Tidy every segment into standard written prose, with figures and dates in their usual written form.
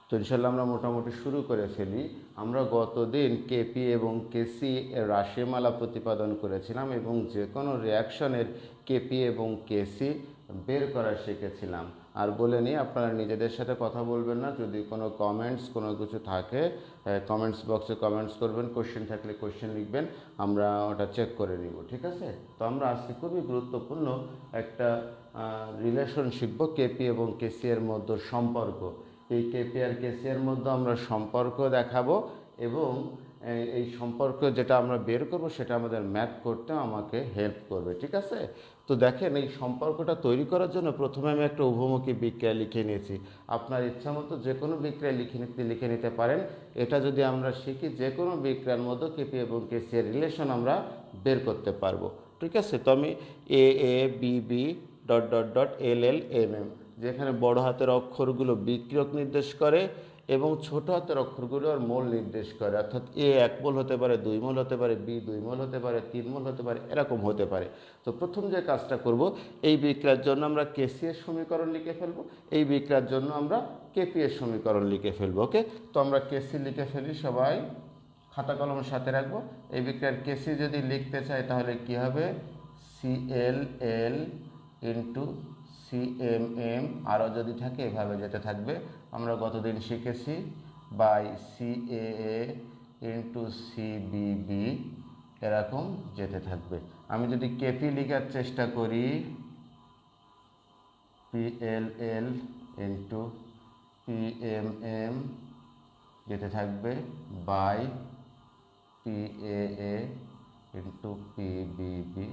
তো ইনশাল্লাহ আমরা মোটামুটি শুরু করে ফেলি। আমরা গতদিন কেপি এবং কেসি এর রাশিমালা প্রতিপাদন করেছিলাম এবং যে কোনো রিয়াকশনের কেপি এবং কেসি বের করা শিখেছিলাম। আর বলে নিই, আপনারা নিজেদের সাথে কথা বলবেন না, যদি কোনো কমেন্টস কোনো কিছু থাকে কমেন্টস বক্সে কমেন্টস করবেন, কোশ্চেন থাকলে কোশ্চেন লিখবেন, আমরা ওটা চেক করে নিব, ঠিক আছে? তো আমরা আজকে খুবই গুরুত্বপূর্ণ একটা রিলেশন শিখব, কেপি এবং কেসি এর মধ্যে সম্পর্ক। এই কেপি আর কেসি এর মধ্যে আমরা সম্পর্ক দেখাবো এবং এই সম্পর্ক যেটা আমরা বের করব সেটা আমাদের ম্যাথ করতে আমাকে হেল্প করবে, ঠিক আছে? তো দেখেন, এই সম্পর্কটা তৈরি করার জন্য প্রথমে আমি একটা উভমুখী বিক্রিয়া লিখে নিয়েছি। আপনার ইচ্ছা মতো যে কোনো বিক্রিয়া লিখে নিতে পারেন। এটা যদি আমরা শিখি, যে কোনো বিক্রিয়ার মধ্যে কেপি এবং কেসি এর রিলেশন আমরা বের করতে পারবো, ঠিক আছে? তো আমি A A B B dot dot dot L L M M, যেখানে বড় হাতের অক্ষরগুলো বিক্রিয়ক নির্দেশ করে এবং ছোট হাতের অক্ষরগুলো আর মোল নির্দেশ করে, অর্থাৎ এ 1 মোল হতে পারে, 2 মোল হতে পারে, বি 2 মোল হতে পারে, 3 মোল হতে পারে, এরকম হতে পারে। তো প্রথম যে কাজটা করব, এই বিক্রিয়ার জন্য আমরা কেসি এর সমীকরণ লিখে ফেলবো, এই বিক্রিয়ার জন্য আমরা কেপি এর সমীকরণ লিখে ফেলবো। ওকে, তো আমরা কেসি লিখে ফেলি, সবাই খাতা কলমের সাথে রাখবো। এই বিক্রিয়ার কেসি যদি লিখতে চাই তাহলে কি হবে, সিএল এল ইন্টু সিএমএম, আরও যদি থাকে এভাবে যেতে থাকবে। আমরা গতদিন শিখেছি বাই সিএএ ইন্টু সিবিবি, এরকম যেতে থাকবে। আমি যদি কেপি লেখার চেষ্টা করি, পিএলএল ইন্টু পিএমএম যেতে থাকবে বাই পিএএ ইন্টু পিবিবি।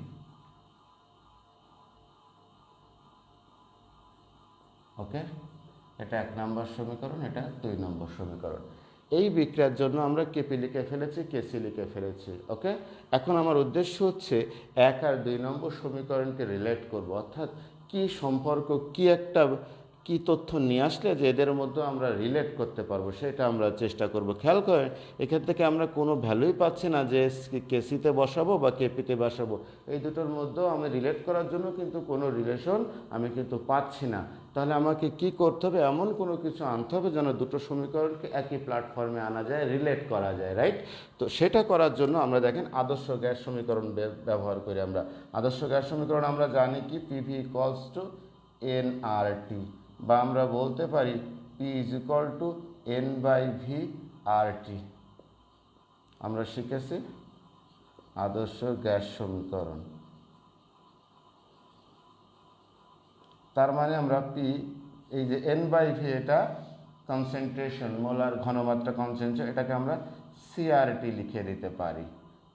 ওকে, এটা 1 নম্বর সমীকরণ, এটা 2 নম্বর সমীকরণ। এই বিক্রিয়ার জন্য আমরা কেপি লিখে ফেলেছি, কেসি লিখে ফেলেছি। ওকে, এখন আমার উদ্দেশ্য হচ্ছে 1 আর 2 নম্বর সমীকরণকে রিলেট করব, অর্থাৎ কি সম্পর্ক, কি তথ্য নিয়ে আসলে যে এদের মধ্যে আমরা রিলেট করতে পারবো সেটা আমরা চেষ্টা করব। খেয়াল করেন, এখান থেকে আমরা কোনো ভ্যালুই পাচ্ছি না যে কেসিতে বসাবো বা কেপিতে বসাবো, এই দুটোর মধ্যেও আমি রিলেট করার জন্য কিন্তু কোনো রিলেশন আমি কিন্তু পাচ্ছি না। তাহলে আমাকে কি করতে হবে, এমন কোনো কিছু আনতে হবে যেন দুটো সমীকরণকে একই প্ল্যাটফর্মে আনা যায়, রিলেট করা যায়, রাইট? তো সেটা করার জন্য আমরা দেখেন আদর্শ গ্যাস সমীকরণ ব্যবহার করি। আমরা আদর্শ গ্যাস সমীকরণ আমরা জানি কি, পিভি ইকুয়ালস টু এনআরটি, বা আমরা বলতে পারি P is equal to N by V R T. আমরা শিখেছি আদর্শ গ্যাস সমীকরণ, তার মানে আমরা পি, এই যে এন বাই ভি, এটা কনসেন্ট্রেশন, মোলার ঘনমাত্রা কনসেন্ট্রেশন, এটাকে আমরা সিআরটি লিখে দিতে পারি।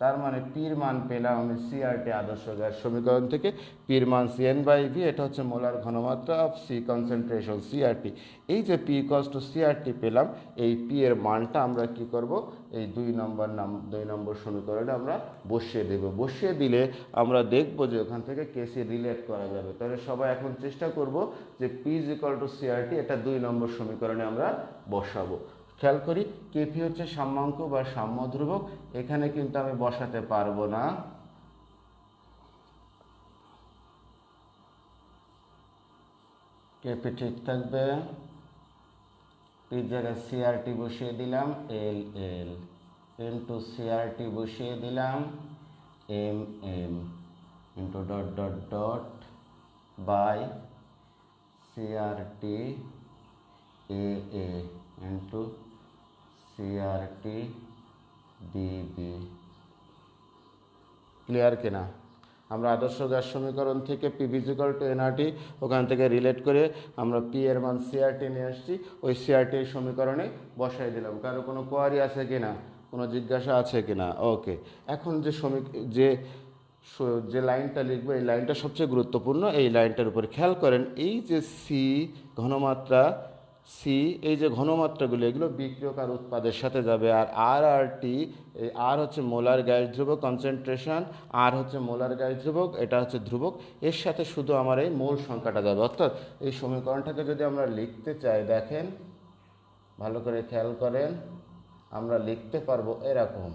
তার মানে পির মান পেলাম আমি সিআরটি আদর্শ গ্যাস সমীকরণ থেকে, পির মান সিএন বাই ভি, এটা হচ্ছে মোলার ঘনমাত্রা অফ সি কনসেন্ট্রেশন সিআরটি। এই যে পি ইকুয়ালস টু সিআরটি পেলাম, এই পি এর মানটা আমরা কি করব, এই 2 নম্বর সমীকরণে আমরা বসিয়ে দেব। বসিয়ে দিলে আমরা দেখব যে ওখান থেকে কেসি রিলেট করা যাবে। তাহলে সবাই এখন চেষ্টা করব যে P is equal two CRT, এটা 2 নম্বর সমীকরণে আমরা বসাবো। খেয়াল করি, কেপি হচ্ছে সাম্যাঙ্ক বা সাম্য ধ্রুবক, এখানে কিন্তু আমি বসাতে পারবো না। কেপি ঠিক থাকবে, পির জায়গায় সিআরটি বসিয়ে দিলাম এল এল, ইন্টু সিআরটি বসিয়ে দিলাম M M, into dot dot dot by CRT A A into CRT DB. Clear কিনা? আমরা আদর্শ গ্যাস সমীকরণ থেকে পি ভিজিক্যাল টু এনআরটি, ওখান থেকে রিলেট করে আমরা পি এর মান সিআরটি নিয়ে আসছি, ওই সিআরটি সমীকরণে বসাই দিলাম। কারো কোনো কোয়ারি আছে কিনা, কোনো জিজ্ঞাসা আছে কিনা? ওকে, এখন যে লাইনটা লিখবো, এই লাইনটা সবচেয়ে গুরুত্বপূর্ণ। এই লাইনটার উপর খেয়াল করেন, এই যে সি ঘনমাত্রা, সি এই যে ঘনমাত্রাগুলো, এগুলো বিক্রিয়ক আর উৎপাদের সাথে যাবে। আর আর আর টি, এই আর হচ্ছে মোলার গ্যাস ধ্রুবক কনসেন্ট্রেশন, আর হচ্ছে মোলার গ্যাস ধ্রুবক, এটা হচ্ছে ধ্রুবক, এর সাথে শুধু আমার এই মোল সংখ্যাটা যাবে। অর্থাৎ এই সমীকরণটাকে যদি আমরা লিখতে চাই, দেখেন ভালো করে খেয়াল করেন, আমরা লিখতে পারবো এরকম,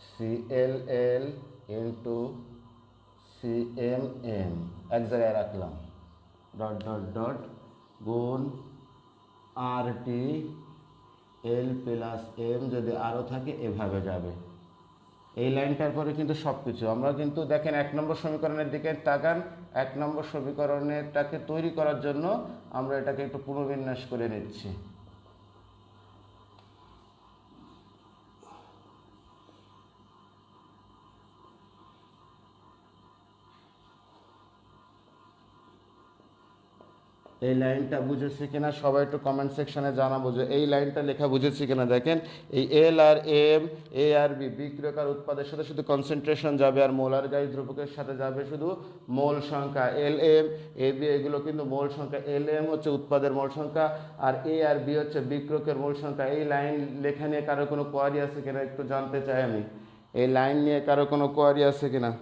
সিএলএল ইন্টু সিএমএম, এক জায়গায় রাখলাম, ডট ডট ডট গুণ RT L প্লাস M, যদি আরও থাকে এভাবে যাবে। এই লাইনটার পরে কিন্তু সব কিছু আমরা কিন্তু দেখেন 1 নম্বর সমীকরণের দিকে তাকান। 1 নম্বর সমীকরণেরটাকে তৈরি করার জন্য আমরা এটাকে একটু পুনর্বিন্যাস করে নিচ্ছি। এই লাইনটা বুঝেছি কিনা সবাই একটু কমেন্ট সেকশনে জানাবো যে এই লাইনটা লেখা বুঝেছি কিনা। দেখেন এই এল আর এম, এ আর বি বিক্রিয়ক আর উৎপাদের সাথে শুধু কনসেন্ট্রেশন যাবে, আর মোলার গাড়ি ধ্রুবকের সাথে যাবে শুধু মোল সংখ্যা। এল এম এ বি এগুলো কিন্তু মোল সংখ্যা। এল এম হচ্ছে উৎপাদের মোল সংখ্যা, আর এ আর বি হচ্ছে বিক্রিয়কের মোল সংখ্যা। এই লাইন লেখা নিয়ে কারো কোনো কোয়ারি আছে কিনা একটু জানতে চাই আমি। এই লাইন নিয়ে কারো কোনো কোয়ারি আছে কিনা?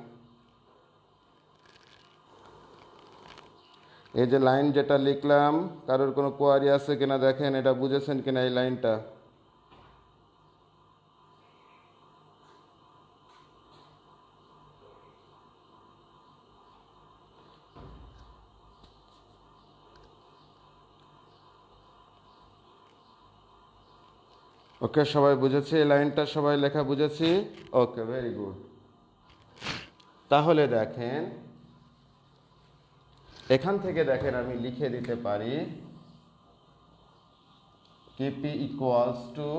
এই যে লাইন যেটা লিখলাম কারোর কোনো কোয়ারি আছে কিনা দেখেন, এটা বুঝেছেন কিনা এই লাইনটা? ওকে, সবাই বুঝেছি এই লাইনটা? সবাই লেখা বুঝেছি? ওকে, ভেরি গুড। তাহলে দেখেন এখান থেকে দেখেন আমি লিখে দিতে পারি কেপি ইকুয়ালস টু,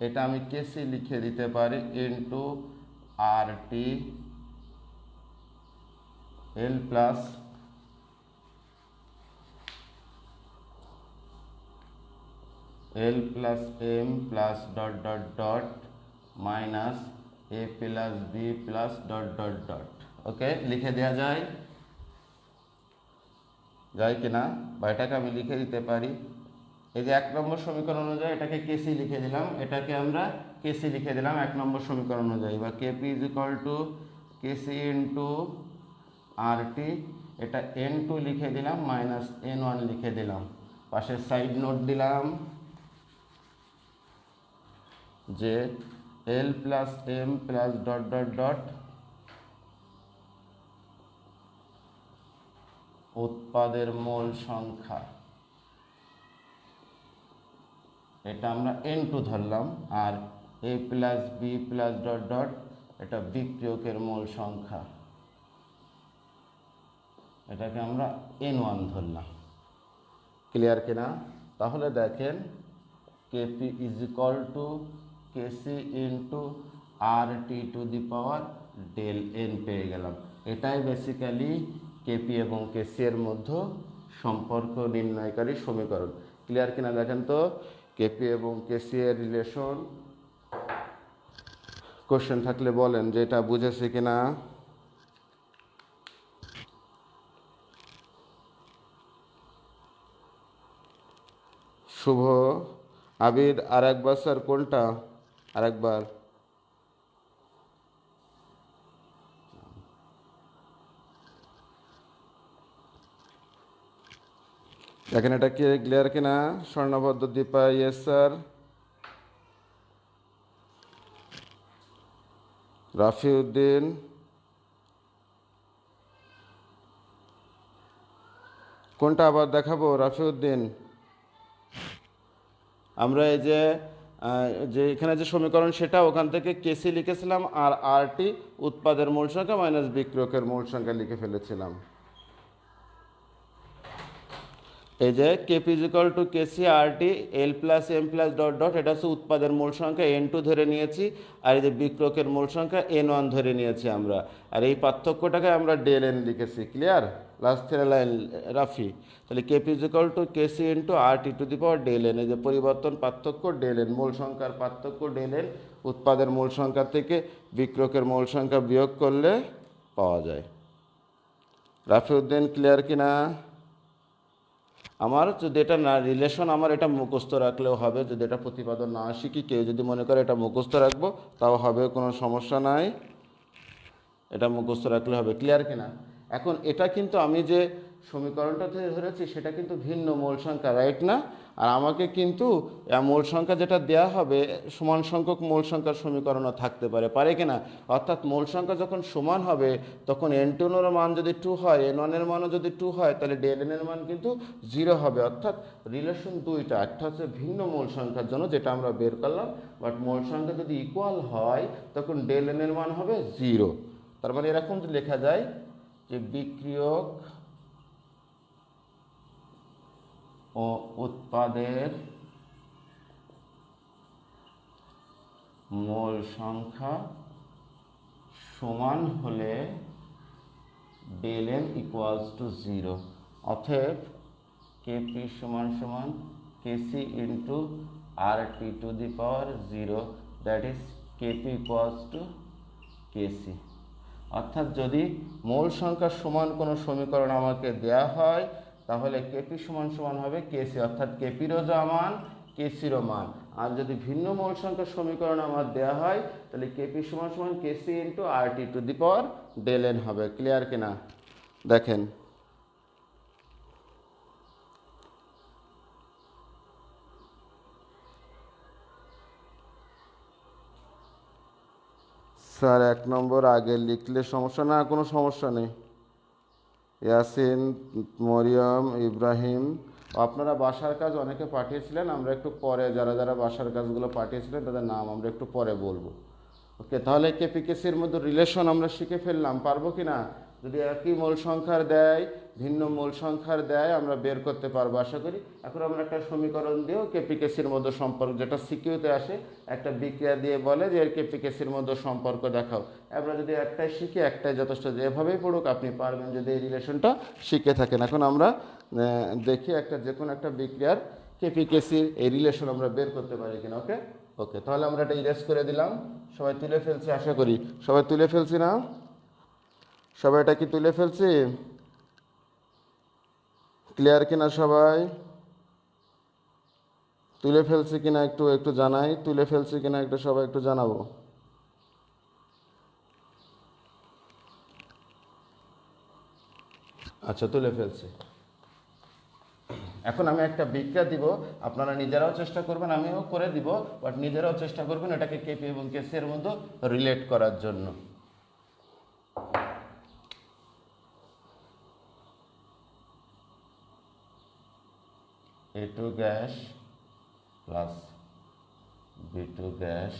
এটা আমি কেসি লিখে দিতে পারি, into RT L plus M plus dot dot dot minus A plus B plus dot dot dot. Okay, লিখে দেওয়া যায় কিনা? বা এটাকে আমি লিখে দিতে পারি, এই যে 1 নম্বর সমীকরণ অনুযায়ী এটাকে কেসি লিখে দিলাম, এটাকে আমরা কেসি লিখে দিলাম 1 নম্বর সমীকরণ অনুযায়ী। বা KP is equal to KC into RT, এটা N2 লিখে দিলাম মাইনাস N1 লিখে দিলাম। পাশে সাইড নোট দিলাম যে L plus M plus dot dot dot উৎপাদের মোল সংখ্যা, এটা আমরা N2 ধরলাম, আর A plus B plus dot dot এটা বিক্রিয়কের মোল সংখ্যা, এটাকে আমরা N1 ধরলাম। ক্লিয়ার কিনা? তাহলে দেখেন KP is equal to KC into RT to the power del N পেয়ে গেলাম। এটাই বেসিক্যালি কেপি এবং কেসি এর মধ্যে সম্পর্ক নির্ণয়কারী সমীকরণ। ক্লিয়ার কিনা দেখেন তো কেপি এবং কেসি এর রিলেশন। কোশ্চেন থাকলে বলেন যে এটা বুঝেছি কিনা। শুভ, আবির, আরেকবার স্যার কোনটা? আরেকবার দেখেন এটা কি ক্লিয়ার কিনা? স্বর্ণবদ্ধ দীপা, ইয়েস স্যার। রাফিউদ্দিন, কোনটা আবার দেখাবো? রাফিউদ্দিন, আমরা এই যে এখানে যে সমীকরণ সেটা ওখান থেকে কেসি লিখেছিলাম, আর RT উৎপাদের মূল সংখ্যা মাইনাস বিক্রিয়কের মূল সংখ্যা লিখে ফেলেছিলাম। এই যে KP is equal to KC RT L plus M plus dot dot, এটা হচ্ছে উৎপাদের মূল সংখ্যা N2 ধরে নিয়েছি, আর এই যে বিক্রিয়কের মূল সংখ্যা N1 ধরে নিয়েছি আমরা, আর এই পার্থক্যটাকে আমরা ডেল N লিখেছি। Clear? Last three line rough. তাহলে KP is equal to KC into RT to the power del N, এই যে পরিবর্তন পার্থক্য ডেল N, মূল সংখ্যার পার্থক্য ডেল N, উৎপাদের মূল সংখ্যা থেকে বিক্রিয়কের মূল সংখ্যা বিয়োগ করলে পাওয়া যায়। রাফিউদ্দিন, ক্লিয়ার কিনা? আমার যদি এটা না রিলেশন, আমার এটা মুখস্থ রাখলেও হবে, যদি এটা প্রতিপাদন না শিখি, কেউ যদি মনে করে এটা মুখস্থ রাখবো তাও হবে, কোনো সমস্যা নাই, এটা মুখস্থ রাখলে হবে। ক্লিয়ার কিনা? এখন এটা কিন্তু আমি যে সমীকরণটা ধরেছি সেটা কিন্তু ভিন্ন মূল সংখ্যা, রাইট না? আর আমাকে কিন্তু মূল সংখ্যা যেটা দেয়া হবে সমান সংখ্যক মূল সংখ্যার সমীকরণও থাকতে পারে কি না? অর্থাৎ মূল সংখ্যা যখন সমান হবে তখন n2 এর মান যদি 2 হয়, n1 এর মানও যদি 2 হয়, তাহলে ডেল n এর মান কিন্তু 0 হবে। অর্থাৎ রিলেশন দুইটা, একটা হচ্ছে ভিন্ন মূল সংখ্যার জন্য যেটা আমরা বের করলাম, বাট মূল সংখ্যা যদি ইকুয়াল হয় তখন ডেল n এর মান হবে 0। তার মানে এরকম লেখা যায় যে বিক্রিয়ক ও উৎপাদের মোল সংখ্যা সমান হলে ডেল এন ইকুয়ালস টু 0। অতএব কেপি সমান সমান KC into R T to the power 0, that is KP equals to KC. অর্থাৎ যদি মূল সংখ্যার সমান কোনো সমীকরণ আমাকে দেয়া হয় তাহলে কেপি সমান সমান হবে কেসি, অর্থাৎ কেপিরও যা মান কেসিরও মান। আর যদি ভিন্ন মূল সংখ্যার সমীকরণ আমার দেয়া হয় তাহলে কেপি সমান সমান KC into R T to the power del N হবে। ক্লিয়ার কিনা দেখেন। স্যার 1 নম্বর আগে লিখলে সমস্যা? না, কোনো সমস্যা নেই। ইয়াসিন, মরিয়ম, ইব্রাহিম, আপনারা বাসার কাজ অনেকে পাঠিয়েছিলেন, আমরা একটু পরে যারা যারা বাসার কাজগুলো পাঠিয়েছিলেন তাদের নাম আমরা একটু পরে বলবো। ওকে, তাহলে কেপিকেসির মধ্যে রিলেশন আমরা শিখে ফেললাম, পারবো কি না? যদি একই মূল সংখ্যার দেয় ভিন্ন মূল সংখ্যার দেয় আমরা বের করতে পারবো আশা করি। এখন আমরা একটা সমীকরণ দিয়েও কেপিকেসির মধ্যে সম্পর্ক, যেটা সিকিউতে আসে একটা বিক্রিয়া দিয়ে বলে যে এর কেপিকেসির মধ্যে সম্পর্ক দেখাও। আমরা যদি একটাই শিখি একটাই যথেষ্ট, যেভাবেই পড়ুক আপনি পারবেন যদি এই রিলেশনটা শিখে থাকেন। এখন আমরা দেখি যে কোনো একটা বিক্রিয়ার কেপিকেসির এই রিলেশন আমরা বের করতে পারি কিনা। ওকে ওকে, তাহলে আমরা এটা ইরেজ করে দিলাম। সবাই তুলে ফেলছি আশা করি, সবাই তুলে ফেলছি না? সবাই এটা কি তুলে ফেলছি? ক্লিয়ার কিনা সবাই? তুলে ফেলছি কিনা একটু একটু জানাই, তুলে ফেলছি কিনা একটু সবাই একটু জানাবো। আচ্ছা, তুলে ফেলছি। এখন আমি একটা বিক্রিয়া দিব, আপনারা নিজেরাও চেষ্টা করবেন, আমিও করে দিব, বাট নিজেরাও চেষ্টা করবেন এটাকে কেপি এবং কেসি এর মধ্যে রিলেট করার জন্য। A2 gas plus B2 gas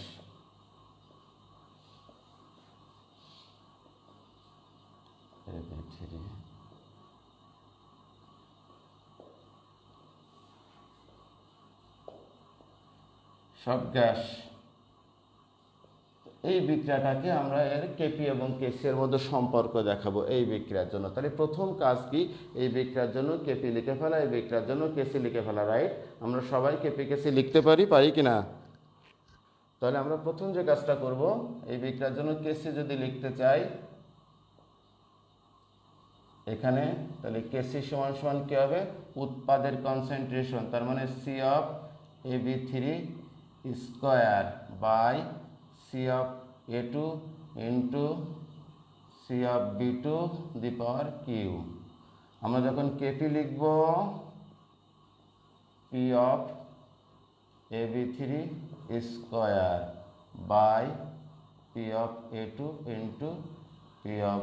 AB3 সব গ্যাস। এই বিক্রিয়াটাকে আমরা এর কেপি এবং কেসি এর মধ্যে সম্পর্ক দেখাবো এই বিক্রিয়ার জন্য। তাহলে প্রথম কাজ কি? এই বিক্রিয়ার জন্য কেপি লিখে ফেলা, এই বিক্রিয়ার জন্য কেসি লিখে ফেলা, রাইট? আমরা সবাই কেপি কেসি লিখতে পারি কি না? তাহলে আমরা প্রথম যে কাজটা করব, এই বিক্রিয়ার জন্য কেসি যদি লিখতে চাই এখানে, তাহলে কেসি সমান সমান কি হবে? উৎপাদের কনসেন্ট্রেশন, তার মানে C of AB3 square by C of A2 into C of B2 the power Q. আমরা যখন কেপি লিখব P of AB3 square by P of A2 into P of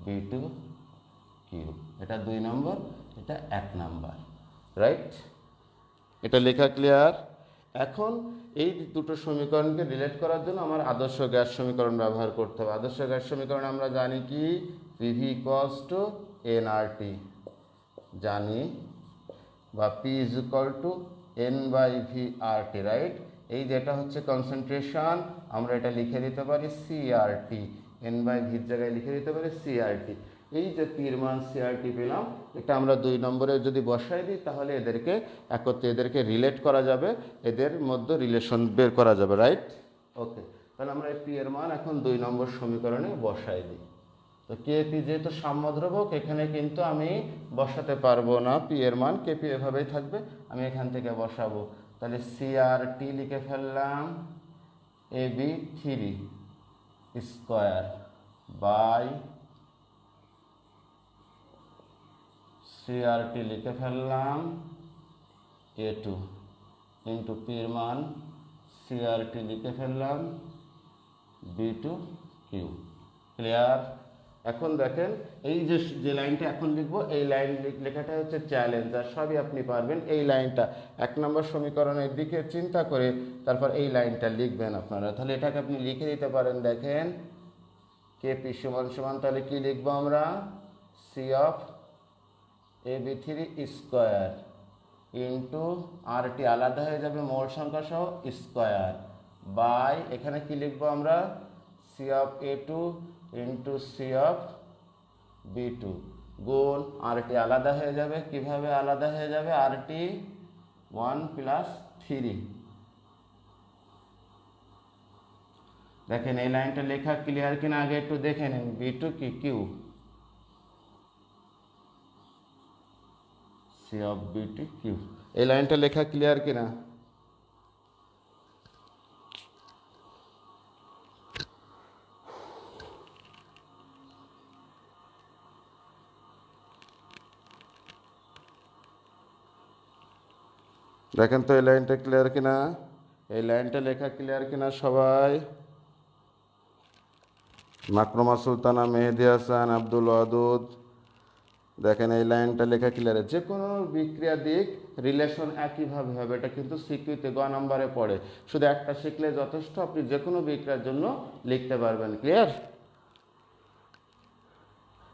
B2 Q. এটা 2 নম্বর, এটা 1 নম্বর, রাইট? এটা লেখা clear? এখন এই দুটো সমীকরণকে রিলেট করার জন্য আমার আদর্শ গ্যাস সমীকরণ ব্যবহার করতে হবে। আদর্শ গ্যাস সমীকরণ আমরা জানি কি? পিভি ইকুয়ালস টু এনআরটি জানি, বা P is equal to N by V R T, right? এই যেটা হচ্ছে কনসেন্ট্রেশন, আমরা এটা লিখে দিতে পারি সিআরটি, এন বাই ভির জায়গায় লিখে দিতে পারি সিআরটি। এই যে পির মান সিআরটি পেলাম, এটা আমরা 2 নম্বরে যদি বসাই দিই তাহলে এদেরকে একত্রে এদেরকে রিলেট করা যাবে, এদের মধ্যে রিলেশন বের করা যাবে, রাইট? ওকে, তাহলে আমরা এই পি এর মান এখন 2 নম্বর সমীকরণে বসাই দিই। তো কেপি যেহেতু সাম্যদ্রবক, এখানে কিন্তু আমি বসাতে পারবো না পি এর মান, কেপি এভাবেই থাকবে, আমি এখান থেকে বসাবো। তাহলে সিআরটি লিখে ফেললাম AB3 স্কোয়ার বাই সিআরটি লিখে ফেললাম A2 ইন্টু পির মান সিআরটি লিখে ফেললাম B2 কিউ। ক্লিয়ার? এখন দেখেন এই যে লাইনটা এখন লিখবো, এই লাইন লেখাটা হচ্ছে চ্যালেঞ্জ, আর সবই আপনি পারবেন। এই লাইনটা 1 নম্বর সমীকরণের দিকে চিন্তা করে তারপর এই লাইনটা লিখবেন আপনারা। তাহলে এটাকে আপনি লিখে দিতে পারেন। দেখেন কেপি সমান সমান তাহলে কি লিখবো আমরা? C of AB3 square into RT আলাদা হয়ে যাবে মোল সংখ্যা সহ স্কোয়ার বাই এখানে কি লিখবো আমরা? C of A2 into C of B2 গুণ আরটি আলাদা হয়ে যাবে। কিভাবে আলাদা হয়ে যাবে? আরটি 1 + 3। দেখেন এই লাইনটা লেখা ক্লিয়ার কিনা আগে একটু দেখে নিন। B2 কি Q, C of B2 Q. এই লাইনটা লেখা ক্লিয়ার কিনা? দেখেন তো এই লাইনটা ক্লিয়ার কিনা? এই লাইনটা লেখা ক্লিয়ার কিনা সবাই? মাকরুমা সুলতানা, মেহেদি হাসান, আব্দুল ওয়াদুদ, দেখেন এই লাইনটা লেখা ক্লিয়ার। যে কোনো বিক্রিয়া দিক রিলেশন একইভাবে হবে। এটা কিন্তু সিকিউতে গ নাম্বারে পড়ে। শুধু একটা শিখলে যথেষ্ট, আপনি যে কোনো বিক্রিয়ার জন্য লিখতে পারবেন। ক্লিয়ার?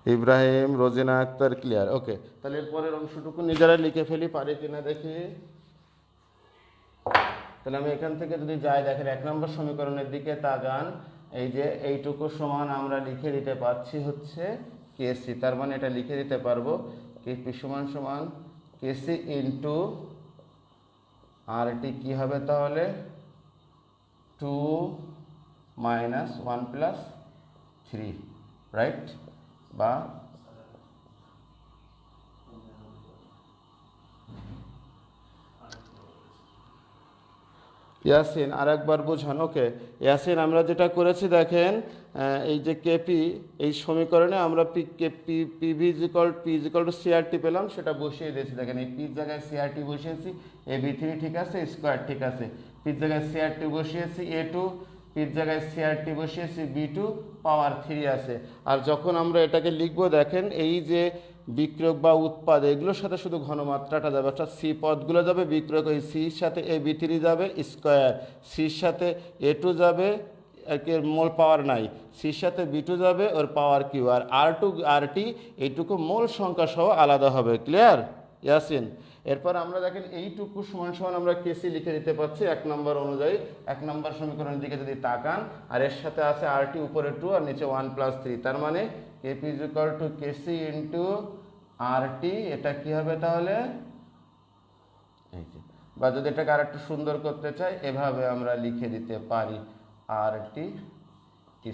ইব্রাহিম, রোজিনা আক্তার, ক্লিয়ার? ওকে, তাহলে এরপরের অংশটুকু নিজেরা লিখে ফেলি, পারি কিনা দেখি। তাহলে আমি এখান থেকে যদি যাই, দেখেন 1 নম্বর সমীকরণের দিকে তাকান। এই যে এইটুকু সমান আমরা লিখে দিতে পারছি হচ্ছে কেসি। তার মানে এটা লিখে দিতে পারবো কেপি সমান সমান কেসি ইন্টু আরটি কি হবে তাহলে? 2 - 1 + 3, রাইট? বা ইয়াসিন আরেকবার বোঝান। ওকে ইয়াসিন, আমরা যেটা করেছি দেখেন, এই যে কেপি, এই সমীকরণে আমরা পিভি ইজিকল টু সিআরটি পেলাম, সেটা বসিয়ে দিয়েছি। দেখেন এই পির জায়গায় সিআরটি বসিয়েছি, AB3 ঠিক আছে, স্কোয়ার ঠিক আছে। পির জায়গায় সিআরটি বসিয়েছি A2, পির জায়গায় সিআরটি বসিয়েছি B2, পাওয়ার 3 আছে। আর যখন আমরা এটাকে লিখবো, দেখেন এই যে বিক্রয়ক বা উৎপাদ, এগুলোর সাথে শুধু ঘনমাত্রাটা যাবে, অর্থাৎ সি পদগুলো যাবে বিক্রয়ক, ওই সির সাথে AB3 যাবে স্কোয়ার, সির সাথে A2 যাবে, এর মোল পাওয়ার নাই, সির সাথে B2 যাবে ওর পাওয়ার কিউ, আর আরটি এইটুকু মোল সংখ্যা সহ আলাদা হবে। ক্লিয়ার ইয়াসিন? এরপর আমরা দেখেন এইটুকু সমান সমান আমরা কেসি লিখে দিতে পারছি 1 নম্বর অনুযায়ী। 1 নম্বর সমীকরণের দিকে যদি তাকান, আর এর সাথে আছে আরটি উপরে 2 আর নিচে 1 + 3, তার মানে KP is equal to KC into RT. এটা কি হবে তাহলে? এই যে, বা যদি এটাকে আর একটু সুন্দর করতে চাই, এভাবে আমরা লিখে দিতে পারি আরটি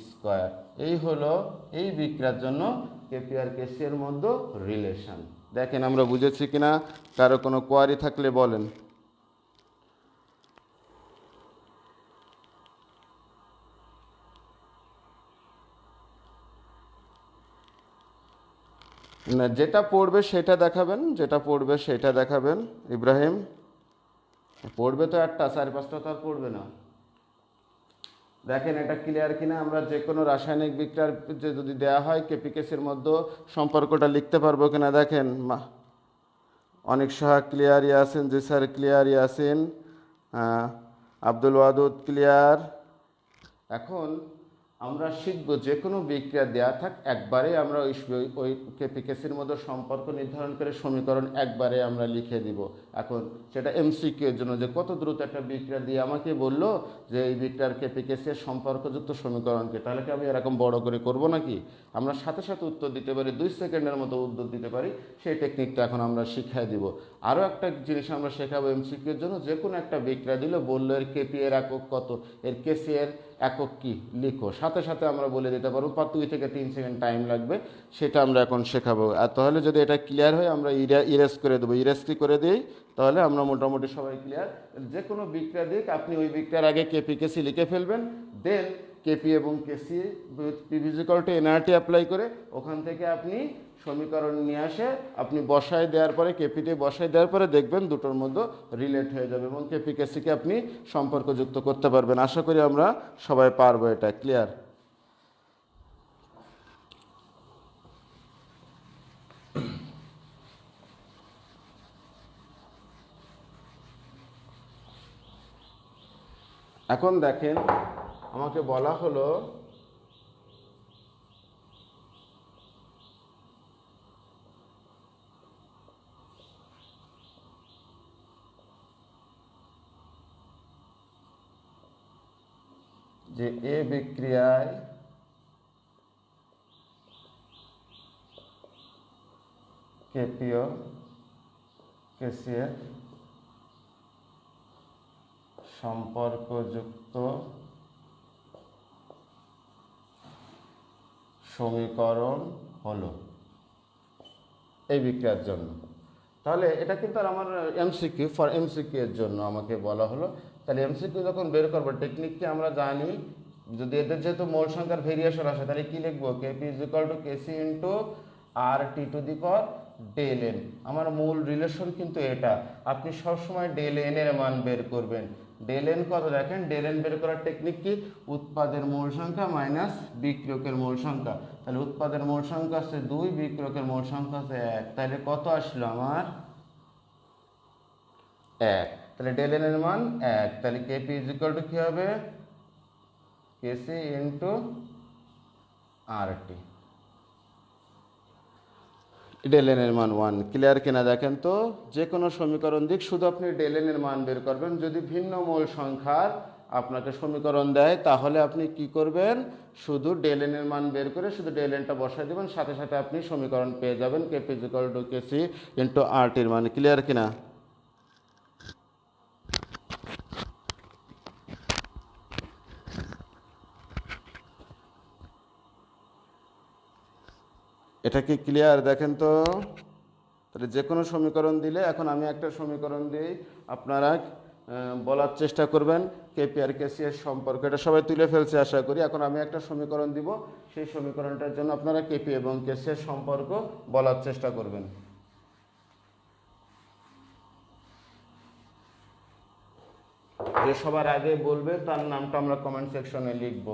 স্কোয়ার। এই হলো এই বিক্রিয়ার জন্য কেপি আর কেসি এর মধ্যে রিলেশন। দেখেন আমরা বুঝেছি কিনা? কারো কোনো কোয়ারি থাকলে বলেন। না, যেটা পড়বে সেটা দেখাবেন, যেটা পড়বে সেটা দেখাবেন। ইব্রাহিম, পড়বে তো একটা, 4-5টা তো আর পড়বে না। দেখেন এটা ক্লিয়ার কিনা? আমরা যে কোনো রাসায়নিক বিক্রিয়ার যে যদি দেওয়া হয় কেপি কেসির মধ্যে সম্পর্কটা লিখতে পারবো কিনা দেখেন। অনেক Sohag clear, Yasin ji sir clear, Yasin, Abdul Wadud clear. এখন আমরা শিখবো যে কোনো বিক্রিয়া দেওয়া থাক, একবারে আমরা ওই কেপি কেসির মধ্যে সম্পর্ক নির্ধারণ করে সমীকরণ একবারে আমরা লিখে দিব। এখন সেটা এমসিকিউ এর জন্য, যে কত দ্রুত একটা বিক্রিয়া দিয়ে আমাকে বললো যে এই বিক্রিয়ার কেপি কেসির সম্পর্কযুক্ত সমীকরণকে, তাহলে কি আমি এরকম বড় করে করব নাকি? আমরা সাথে সাথে উত্তর দিতে পারি, 2 সেকেন্ডের মতো উত্তর দিতে পারি। সেই টেকনিকটা এখন আমরা শিখিয়ে দিব। আরও একটা জিনিস আমরা শেখাবো এমসিকিউ এর জন্য, যে কোনো একটা বিক্রিয়া দিলে বললো এর কেপি এর একক কত, এর কেসি এর একক কি লিখো, সাথে সাথে আমরা বলে দিতে পারবো। 2 থেকে 3 সেকেন্ড টাইম লাগবে, সেটা আমরা এখন শেখাবো। আর তাহলে যদি এটা ক্লিয়ার হয়, আমরা ইরেজ করে দেবো। ইরেজ কি করে দিই, তাহলে আমরা মোটামুটি সবাই ক্লিয়ার। যে কোনো বিক্রিয়া দিক আপনি ওই বিক্রিয়ার আগে কেপি কেসি লিখে ফেলবেন, দেন কেপি এবং কেসি পিভি ইজিকল টু এনআরটি অ্যাপ্লাই করে ওখান থেকে আপনি সমীকরণ নিয়ে আসে আপনি বসায় দেওয়ার পরে কেপিতে বসায় দেওয়ার পরে দেখবেন দুটোর মধ্যে রিলেট হয়ে যাবে এবং কেপি কেসিকে আপনি সম্পর্কযুক্ত করতে পারবেন। আশা করি আমরা সবাই পারবো, এটা ক্লিয়ার। এখন দেখেন আমাকে বলা হলো যে এ বিক্রিয়ায় কেপি ও কেসি এর সম্পর্কযুক্ত সমীকরণ হলো এই বিক্রিয়ার জন্য। তাহলে এটা কিন্তু আর আমার এমসিকিউ, ফর এমসিকিউ এর জন্য আমাকে বলা হলো। তাহলে এমসিকিউ যখন বের করবো টেকনিক কি আমরা জানি, যদি এদের যেহেতু মোল সংখ্যার ভেরিয়েশন আসে তাহলে কি লিখবো, KP is equal to KC into R T to the power del N. আমার মূল রিলেশন কিন্তু এটা, আপনি সবসময় ডেল এন এর মান বের করবেন। ডেল এন কত দেখেন, ডেল এন বের করার টেকনিক কি, উৎপাদের মূল সংখ্যা মাইনাস বিক্রিয়কের মূল সংখ্যা। তাহলে উৎপাদের মূল সংখ্যা আছে 2, বিক্রিয়কের মূল সংখ্যা আছে 1, তাহলে কত আসলো আমার 1। তাহলে ডেল এন এর মান 1, তাহলে কেপি ইজ ইকুয়াল টু কি হবে, কেসি ইন্টু আর টি। ডেল এন এর মান 1, ক্লিয়ার কিনা দেখেন তো। যে কোনো সমীকরণ দিক শুধু আপনি ডেল এন এর মান বের করবেন। যদি ভিন্ন মূল সংখ্যার আপনাকে সমীকরণ দেয় তাহলে আপনি কি করবেন, শুধু ডেল এন এর মান বের করে শুধু ডেল এনটা বসাই দেবেন, সাথে সাথে আপনি সমীকরণ পেয়ে যাবেন KP is equal to KC into R টির মান। ক্লিয়ার কিনা। এটা কি ক্লিয়ার দেখেন তো। তাহলে যে কোনো সমীকরণ দিলে, এখন আমি একটা সমীকরণ দিই, আপনারা বলার চেষ্টা করবেন কেপি আর কেসি এর সম্পর্ক। এটা সবাই তুলে ফেলছে আশা করি। এখন আমি একটা সমীকরণ দিব, সেই সমীকরণটার জন্য আপনারা কেপি এবং কেসি এর সম্পর্ক বলার চেষ্টা করবেন। যে সবার আগে বলবে তার নামটা আমরা কমেন্ট সেকশনে লিখব।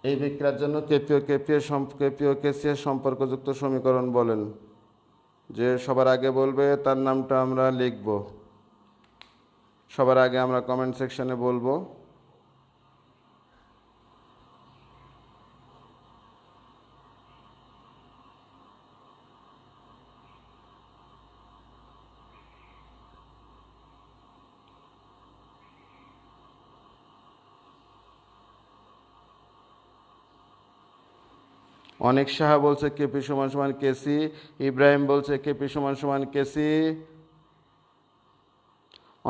এই বিক্রিয়ার জন্য কেপি ও কেসি এর সম্পর্কযুক্ত সমীকরণ বলেন। যে সবার আগে বলবে তার নামটা আমরা লিখব, সবার আগে আমরা কমেন্ট সেকশনে বলবো। অনেক সাহা বলছে কেপি সমান সমান কেসি, ইব্রাহিম বলছে কেপি সমান সমান কেসি।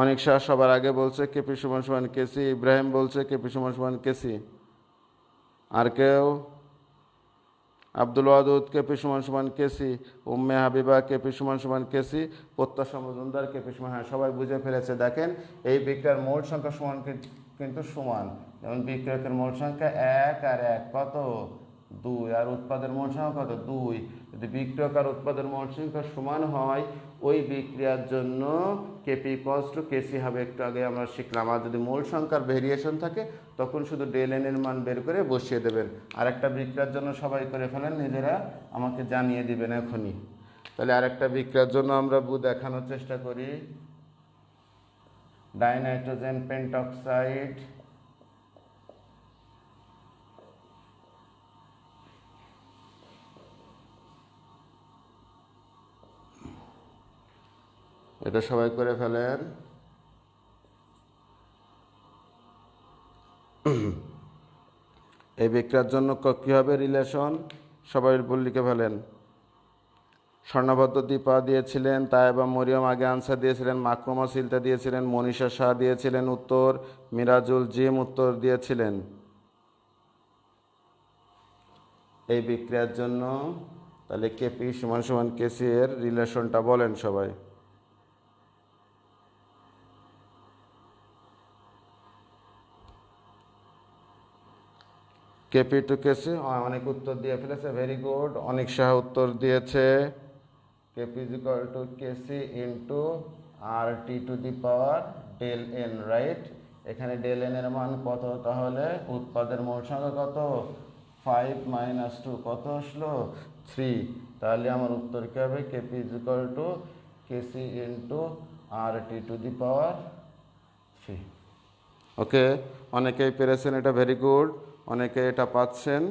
অনেক সাহা সবার আগে বলছে কেপি সমান সমান কেসি, ইব্রাহিম বলছে কেপি সমান সমান কেসি। আর কেউ, আব্দুল ওয়াদুদ কেপি সমান সমান কেসি, উম্মে হাবিবা কেপি সমান সমান কেসি, প্রত্যাশা মজুমদার কেপি সমান। হ্যাঁ, সবাই বুঝে ফেলেছে। দেখেন এই বিক্রিয়ার মোল সংখ্যা সমান কিন্তু সমান, যেমন বিক্রিয়কের মোল সংখ্যা 1 আর 1 কত 2, আর উৎপাদের মোল সংখ্যা কত 2। যদি বিক্রিয়ক আর উৎপাদের মোল সংখ্যা সমান হয় ওই বিক্রিয়ার জন্য কেপি ইকুয়ালস টু কেসি হবে। একটু আগে আমরা শিখলাম। আর যদি মূল সংখ্যার ভেরিয়েশন থাকে তখন শুধু ডেল এন এর মান বের করে বসিয়ে দেবেন। আর একটা বিক্রিয়ার জন্য সবাই করে ফেলেন, নিজেরা আমাকে জানিয়ে দিবেন এখনই। তাহলে আরেকটা বিক্রিয়ার জন্য আমরা দেখানোর চেষ্টা করি। ডাইনাইট্রোজেন পেন্টক্সাইড এটা সবাই করে ফেলেন। এই বিক্রিয়ার জন্য কী হবে রিলেশন, সবাই লিখে ফেলেন। স্বর্ণভদ্র দীপা দিয়েছিলেন, তায়েবা মরিয়ম আগে আনসার দিয়েছিলেন, মাকরুমা সিলতা দিয়েছিলেন, মনীষা শাহ দিয়েছিলেন উত্তর, মিরাজুল জিম উত্তর দিয়েছিলেন। এই বিক্রিয়ার জন্য তাহলে কেপি সমান সমান কেসি এর রিলেশনটা বলেন সবাই। কেপি টু কেসি, অনেক উত্তর দিয়ে ফেলেছে, ভেরি গুড। অনেক সাহা উত্তর দিয়েছে KP is equal to KC into R T to the power del N, right. এখানে ডেল এন এর মান কত তাহলে? উৎপাদের মোল সংখ্যা কত? 5 মাইনাস 2 কত আসলো? 3। তাহলে আমার উত্তর কী হবে? KP is equal to KC into R T to the power 3। Okay, অনেকেই পেরেছেন, এটা ভেরি গুড। অনেকে এটা পাচ্ছেন,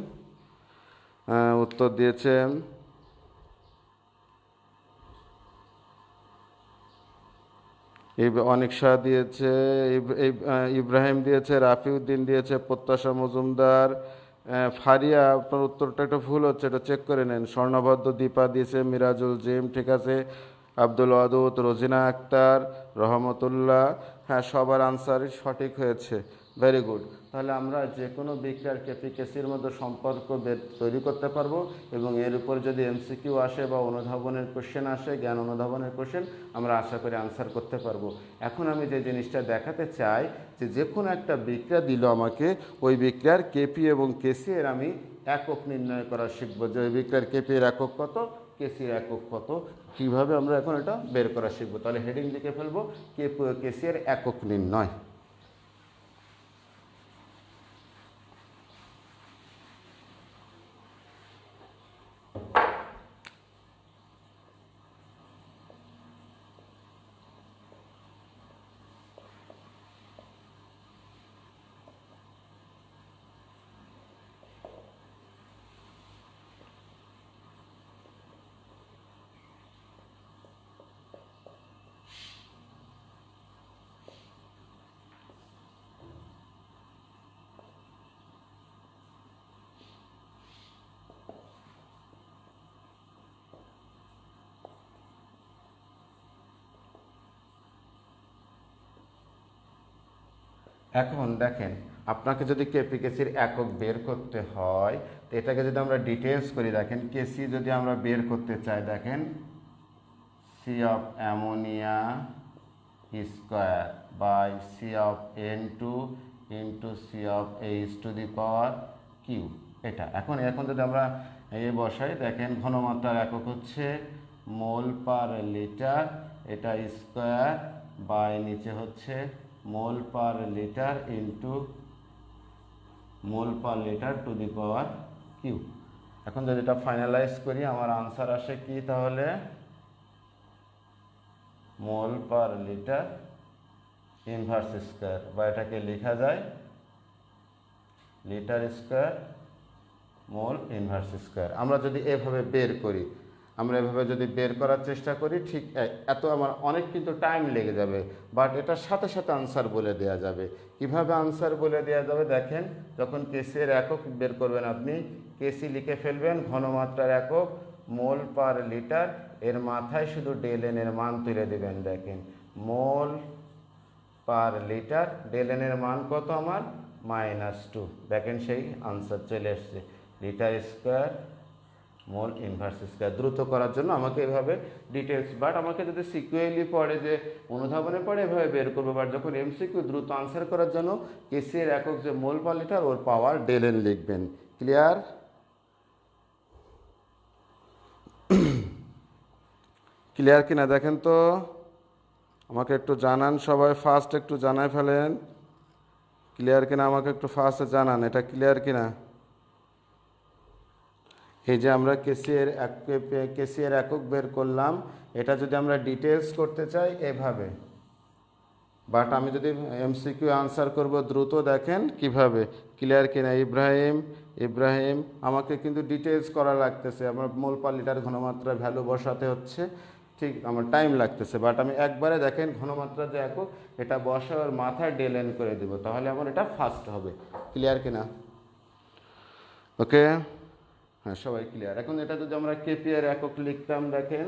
উত্তর দিয়েছেন। অনেক শাহ দিয়েছে, ইব্রাহিম দিয়েছে, রাফিউদ্দিন দিয়েছে, প্রত্যাশা মজুমদার, ফারিয়া। আপনার উত্তরটা একটু ভুল হচ্ছে, এটা চেক করে নেন। স্বর্ণভদ্র দীপা দিয়েছে, মিরাজুল জিম, ঠিক আছে। আব্দুল ওয়াদুদ, রোজিনা আক্তার, রহমতুল্লাহ, হ্যাঁ, সবার আনসারই সঠিক হয়েছে, ভেরি গুড। তাহলে আমরা যে কোনো বিক্রিয়ার কেপি কেসির মধ্যে সম্পর্ক তৈরি করতে পারবো, এবং এর উপর যদি এমসিকিউ আসে বা অনুধাবনের কোশ্চেন আসে, জ্ঞান অনুধাবনের কোশ্চেন, আমরা আশা করি আনসার করতে পারবো। এখন আমি যে জিনিসটা দেখাতে চাই, যে কোনো একটা বিক্রিয়া দিল আমাকে, ওই বিক্রিয়ার কেপি এবং কেসি এর আমি একক নির্ণয় করা শিখবো, যে ওই বিক্রিয়ার কেপি এর একক কত, কেসির একক কত, কীভাবে আমরা এখন এটা বের করা শিখবো। তাহলে হেডিং লিখে ফেলবো, কেসি এর একক নির্ণয়। এখন দেখেন, আপনাকে যদি কেপি কেসির একক বের করতে হয়, তো এটাকে যদি আমরা ডিটেলস করি, দেখেন কেসি যদি আমরা বের করতে চাই, দেখেন C of ammonia square by C of N2 into C of H to the power q, এটা। এখন যদি আমরা বসাই, দেখেন ঘনমাত্রার একক হচ্ছে মোল পার লিটার, এটা স্কোয়ার বাই নিচে হচ্ছে mole per litre into mole per litre to the power q. এখন যদি এটা ফাইনালাইজ করি, আমার আনসার আসে কি তাহলে? Mole per litre inverse square, বা এটাকে লেখা যায় litre square mole inverse square. আমরা যদি এভাবে বের করি, আমরা এভাবে যদি বের করার চেষ্টা করি, ঠিক এত আমার অনেক কিন্তু টাইম লেগে যাবে, বাট এটার সাথে সাথে আনসার বলে দেওয়া যাবে। কিভাবে আনসার বলে দেওয়া যাবে? দেখেন, যখন কেসি এর একক বের করবেন, আপনি কেসি লিখে ফেলবেন ঘনমাত্রার একক মোল পার লিটার, এর মাথায় শুধু ডেল এন এর মান তুলে দেবেন। দেখেন মোল পার লিটার, ডেল এন এর মান কত আমার? -2। দেখেন সেই আনসার চলে এসছে, litre square mole inverse square. দ্রুত করার জন্য আমাকে এভাবে ডিটেলস, বাট আমাকে যদি সিকিউরলি পড়ে, যে অনুধাবনে পড়ে, এভাবে বের করবো। বাট যখন এমসিকিউ দ্রুত আনসার করার জন্য কেসি এর একক যে মোল পার লিটার, ওর পাওয়ার ডেল এন লিখবেন। ক্লিয়ার? ক্লিয়ার কিনা দেখেন তো, আমাকে একটু জানান সবাই, ফার্স্ট একটু জানায় ফেলেন ক্লিয়ার কিনা, আমাকে একটু ফার্স্টে জানান এটা ক্লিয়ার কিনা। এই যে আমরা কেসি এর একক বের করলাম, এটা যদি আমরা ডিটেলস করতে চাই এভাবে, বাট আমি যদি এমসিকিউ আনসার করব দ্রুত, দেখেন কিভাবে। ক্লিয়ার কিনা? ইব্রাহিম আমাকে কিন্তু ডিটেলস করা লাগতেছে, আমার মোল পার লিটার ঘনমাত্রা ভ্যালু বসাতে হচ্ছে, ঠিক আমার টাইম লাগতেছে, বাট আমি একবারে দেখেন ঘনমাত্রা যে একক, এটা বসে ওর মাথায় ডেল এন করে দেবো, তাহলে আমার এটা ফার্স্ট হবে। ক্লিয়ার কিনা? ওকে, হ্যাঁ, সবাই ক্লিয়ার। এখন এটা যদি আমরা কেপি এর একক লিখতাম, দেখেন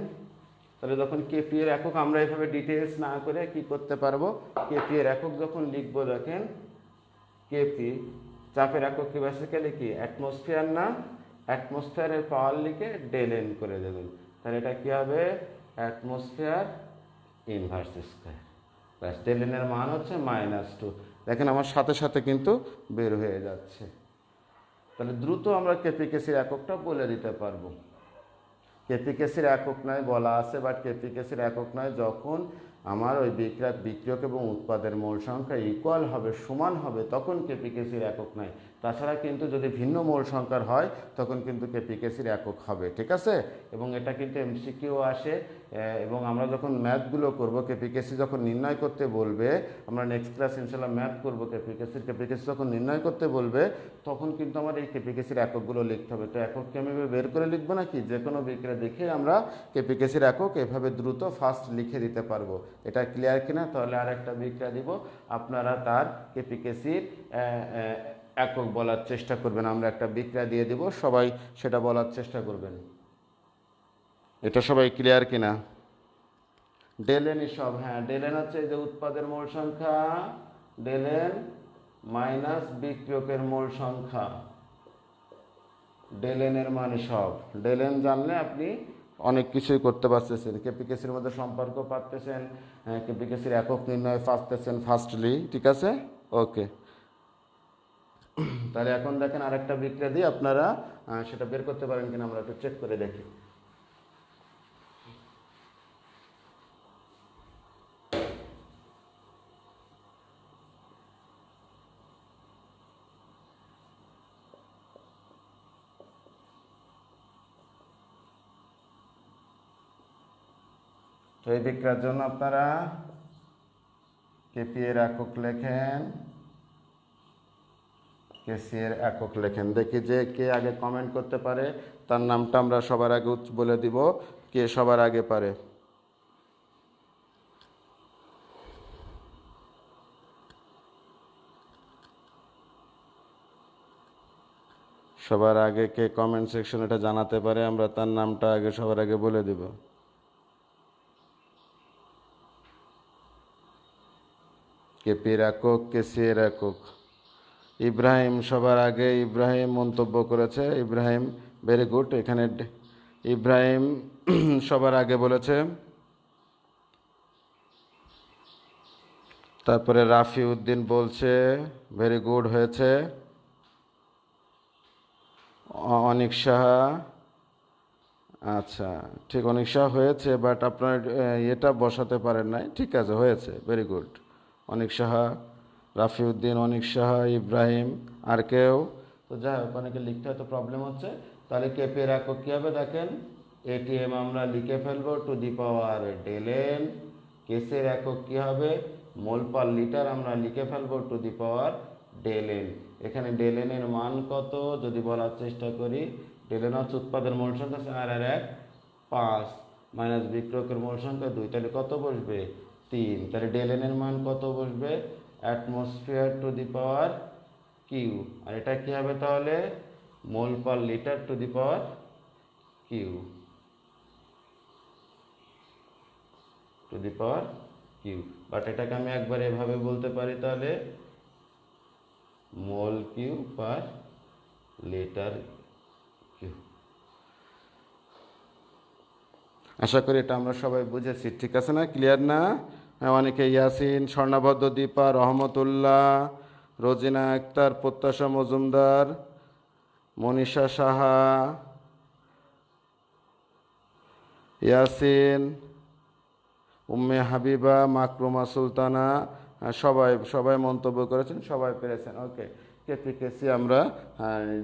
তাহলে যখন কেপি এর একক আমরা এভাবে ডিটেলস না করে কি করতে পারবো, কেপি এর একক যখন লিখবো, দেখেন কেপি চাপের একক কি বেসিক্যালি কি অ্যাটমসফিয়ার না, অ্যাটমসফিয়ারের পাওয়ার লিখে ডেল এন করে দেবেন, তাহলে এটা কি হবে? অ্যাটমসফিয়ার ইনভার্স স্কোয়ার, ব্যাস ডেল এন এর মান হচ্ছে -2। দেখেন আমার সাথে সাথে কিন্তু বের হয়ে যাচ্ছে। তো তাহলে দ্রুত আমরা কেপিকেসির এককটা বলে দিতে পারবো। কেপিকেসির একক নয় বলা আছে, বাট কেপিকেসির একক নয় যখন আমার ওই বিক্রিয়ক এবং উৎপাদের মোল সংখ্যা ইকুয়াল হবে, সমান হবে, তখন কেপিকেসির একক নয়। তাছাড়া কিন্তু যদি ভিন্ন মোল সংখ্যার হয় তখন কিন্তু কেপিকেসির একক হবে, ঠিক আছে। এবং এটা কিন্তু এমসিকিউ আসে, এবং আমরা যখন ম্যাথগুলো করব, কেপিকেসি যখন নির্ণয় করতে বলবে, আমরা নেক্সট ক্লাস ইনশাল্লাহ ম্যাথ করবো কেপিকেসি যখন নির্ণয় করতে বলবে তখন কিন্তু আমার এই কেপিকেসির এককগুলো লিখতে হবে। তো একককে আমি বের করে লিখবো নাকি, যে কোনো বিক্রিয়া দেখে আমরা কেপিকেসির একক এভাবে দ্রুত ফাস্ট লিখে দিতে পারবো। এটা ক্লিয়ার কিনা? তাহলে আর একটা বিক্রিয়া দিব, আপনারা তার কেপিকেসির একক বলার চেষ্টা করবেন। আমরা একটা বিক্রিয়া দিয়ে দিব, সবাই সেটা বলার চেষ্টা করবেন। এটা সবাই ক্লিয়ার কিনা? ডেলেনই সব, হ্যাঁ ডেলেন হচ্ছে এই যে উৎপাদের মোল সংখ্যা, ডেলেন মাইনাস বিক্রিয়কের মোল সংখ্যা, ডেলেনের মানে সব। ডেলেন জানলে আপনি অনেক কিছুই করতে পারতেছেন, কেপিকেসির মধ্যে সম্পর্ক পারতেছেন, কেপিকেসির একক নির্ণয় পারতেছেন ফার্স্টলি, ঠিক আছে। ওকে, তাহলে এখন দেখেন আরেকটা বিক্রিয়া দিয়ে আপনারা সেটা বের করতে পারেন কিনা আমরা একটু চেক করে দেখি। তো এই বিক্রিয়ার জন্য আপনারা কেপি এর একক লেখেন, কেসি এর একক লেখেন। দেখি যে কে আগে কমেন্ট করতে পারে, তার নামটা আমরা সবার আগে বলে দিব, কে সবার আগে পারে। সবার আগে কে কমেন্ট সেকশন এটা জানাতে পারে, আমরা তার নামটা আগে সবার আগে বলে দিব। কেপির একক, কেসি এর একক। ইব্রাহিম সবার আগে, ইব্রাহিম মন্তব্য করেছে। Ibrahim very good. এখানে ইব্রাহিম সবার আগে বলেছে। তারপরে রাফি উদ্দিন বলছে ভেরি গুড হয়েছে। অনিক সাহা, আচ্ছা ঠিক, অনিক সাহা হয়েছে, বাট আপনার এটা বসাতে পারেন নাই, ঠিক আছে হয়েছে, ভেরি গুড। অনিক সাহা, রাফি উদ্দিন, অনিক সাহা, ইব্রাহিম, আর কেউ? তো যাই হোক, অনেকে লিখতে হয়তো প্রবলেম হচ্ছে। তাহলে কেপির একক কী হবে দেখেন, এটিএম আমরা লিখে ফেলবো টু দি পাওয়ার ডেলেন। কেসের একক কী হবে, মোল পার লিটার আমরা লিখে ফেলবো টু দি পাওয়ার ডেলেন। এখানে ডেলেনের মান কত যদি বলার চেষ্টা করি, ডেলেন হচ্ছে উৎপাদের মোল সংখ্যা 4 আর 1 5 মাইনাস বিক্রয়কের মোল সংখ্যা 2, তাহলে কত বসবে 3। তাহলে ডেলেনের মান কত বসবে, atmosphere to the power q. আর এটা কি হবে তাহলে, mole per litre to the power q, to the power q. But এটাকে আমি একবার এভাবে বলতে পারি, তাহলে mole q per litre q. আশা করি এটা আমরা সবাই বুঝেছি, ঠিক আছে না, ক্লিয়ার না? অনেকে ইয়াসিন, স্বর্ণাবদ্ধ দীপা, রহমতুল্লাহ, রোজিনা আক্তার, প্রত্যাশা মজুমদার, মনীষা সাহা, ইয়াসিন, উম্মে হাবিবা, মাকরুমা সুলতানা, সবাই মন্তব্য করেছেন, সবাই পেরেছেন। ওকে, কেপিকেসি আমরা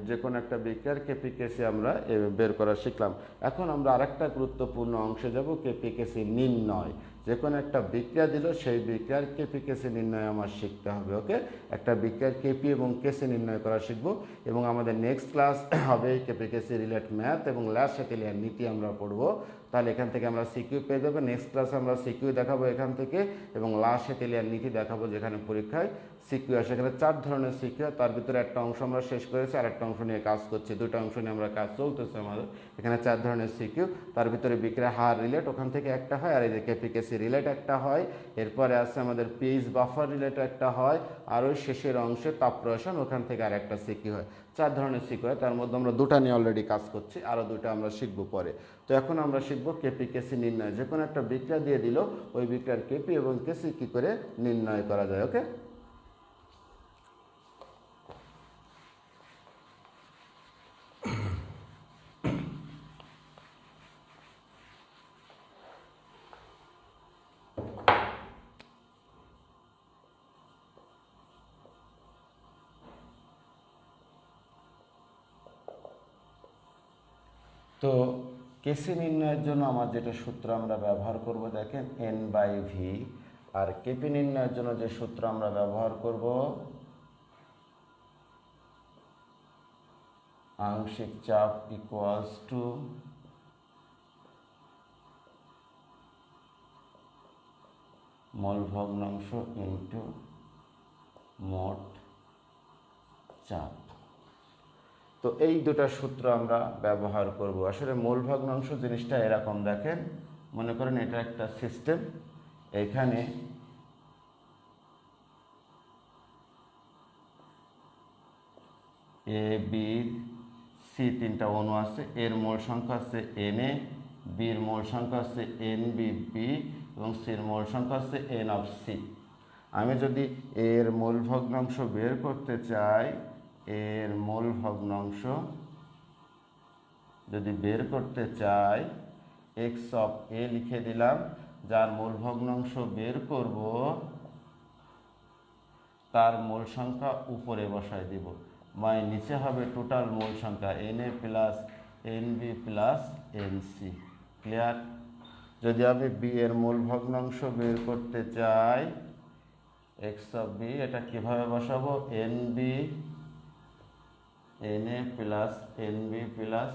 যে কোনো একটা বিক্রিয়ার কেপিকেসি আমরা বের করা শিখলাম। এখন আমরা আরেকটা গুরুত্বপূর্ণ অংশে যাব, কেপিকেসি নির্ণয়। যে কোনো একটা বিক্রিয়া দিল, সেই বিক্রিয়ার কেপিকেসি নির্ণয় আমার শিখতে হবে। ওকে, একটা বিক্রিয়ার কেপি এবং কেসি নির্ণয় করা শিখব, এবং আমাদের নেক্সট ক্লাস হবে কেপিকেসি রিলেট ম্যাথ এবং ল্যাশ সেকেলিয়ার নীতি আমরা পড়বো। তাহলে এখান থেকে আমরা সিকিউ পেয়ে যাবো। নেক্সট ক্লাসে আমরা সিকিউ দেখাবো এখান থেকে, এবং লাস্ট সেকেলিয়ার নীতি দেখাবো, যেখানে পরীক্ষায় সিকিউ আসে। এখানে 4 ধরনের সিকিউ, তার ভিতরে একটা অংশ আমরা শেষ করেছি, আর একটা অংশ নিয়ে কাজ করছি, 2টা অংশ নিয়ে আমরা কাজ চলতেছে আমাদের। এখানে 4 ধরনের সিকিউ, তার ভিতরে বিক্রিয়া হার রিলেট ওখান থেকে একটা হয়, আর এই যে কেপিকেসি রিলেট একটা হয়। এরপরে আছে আমাদের পিএইচ বাফার রিলেট একটা হয়, আর ওই শেষের অংশে তাপ প্রসারণ, ওখান থেকে আর একটা সিকিউ হয়। 4 ধরনের সিকিউ হয়, তার মধ্যে আমরা 2টা নিয়ে অলরেডি কাজ করছি, আরও 2টা আমরা শিখবো পরে। তো এখন আমরা শিখবো কেপিকেসি নির্ণয়। যে কোনো একটা বিক্রিয়া দিয়ে দিল, ওই বিক্রিয়ার কেপি এবং কেসি কী করে নির্ণয় করা যায়। ওকে, তো কেসি নির্ণয়ের জন্য আমার যেটা সূত্র আমরা ব্যবহার করব দেখেন n/v, আর কেপি নির্ণয়ের জন্য যে সূত্র আমরা ব্যবহার করব আংশিক চাপ ইকুয়ালস টু মোল ভগ্নাংশ ইন্টু মোট চাপ। তো এই দুটো সূত্র আমরা ব্যবহার করব। আসলে মোল ভগ্নাংশ জিনিসটা এরকম দেখেন, মনে করেন এটা একটা সিস্টেম, এখানে এ বি সি তিনটা অণু আছে, এর মোল সংখ্যা আছে Na, বির মোল সংখ্যা আছে NBB এবং সির মোল সংখ্যা আছে N(C). আমি যদি এর মোল ভগ্নাংশ বের করতে চাই, এর মোল ভগ্নাংশ যদি বের করতে চাই, x(a) লিখে দিলাম, যার মোল ভগ্নাংশ বের করব তার মোল সংখ্যা উপরে বসায় দিব, মানে নিচে হবে টোটাল মোল সংখ্যা Na plus Nb plus Nc। Clear? যদি আমি বি এর মোল ভগ্নাংশ বের করতে চাই, x(b) এটা কিভাবে বসাবো, Nb Na plus Nb plus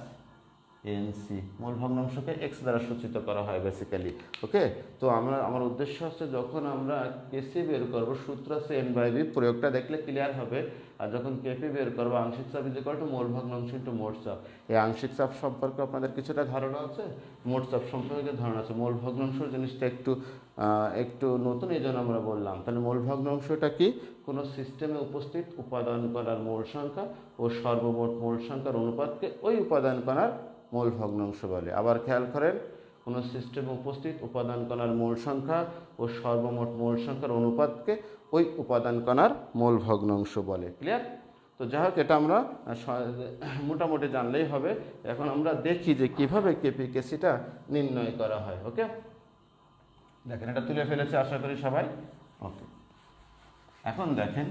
Nc, মূল ভগ্নাংশকে x দ্বারা সূচিত করা হয় বেসিক্যালি। ওকে, তো আমার উদ্দেশ্য হচ্ছে যখন আমরা কেসি বের করব সূত্র আছে n/v, প্রয়োগটা দেখলে ক্লিয়ার হবে। আর যখন কেপি বের করবো আংশিক চাপ ইকুয়াল টু মোল ভগ্নাংশ ইন্টু মোট চাপ। এই আংশিক চাপ সম্পর্কে আপনাদের কিছুটা ধারণা আছে, মোট চাপ সম্পর্কে ধারণা আছে। মোল ভগ্নাংশ জিনিসটা একটু নতুন, এই জন্য আমরা বললাম। তাহলে মোল ভগ্নাংশটা কি? কোনো সিস্টেমে উপস্থিত উপাদান কণার মোল সংখ্যা ও সর্বমোট মোল সংখ্যার অনুপাতকে ওই উপাদান কণার মোল ভগ্নাংশ বলে। আবার খেয়াল করেন, কোনো সিস্টেমে উপস্থিত উপাদান কণার মোল সংখ্যা ও সর্বমোট মোল সংখ্যার অনুপাতকে ওই উপাদান কণার মোল ভগ্নাংশ বলে। ক্লিয়ার? তো যাই হোক, এটা আমরা মোটামুটি জানলেই হবে। এখন আমরা দেখি যে কিভাবে কেপি কেসিটা নির্ণয় করা হয়। ওকে, দেখেন এটা তুলে ফেলেছে আশা করি সবাই। ওকে, এখন দেখেন,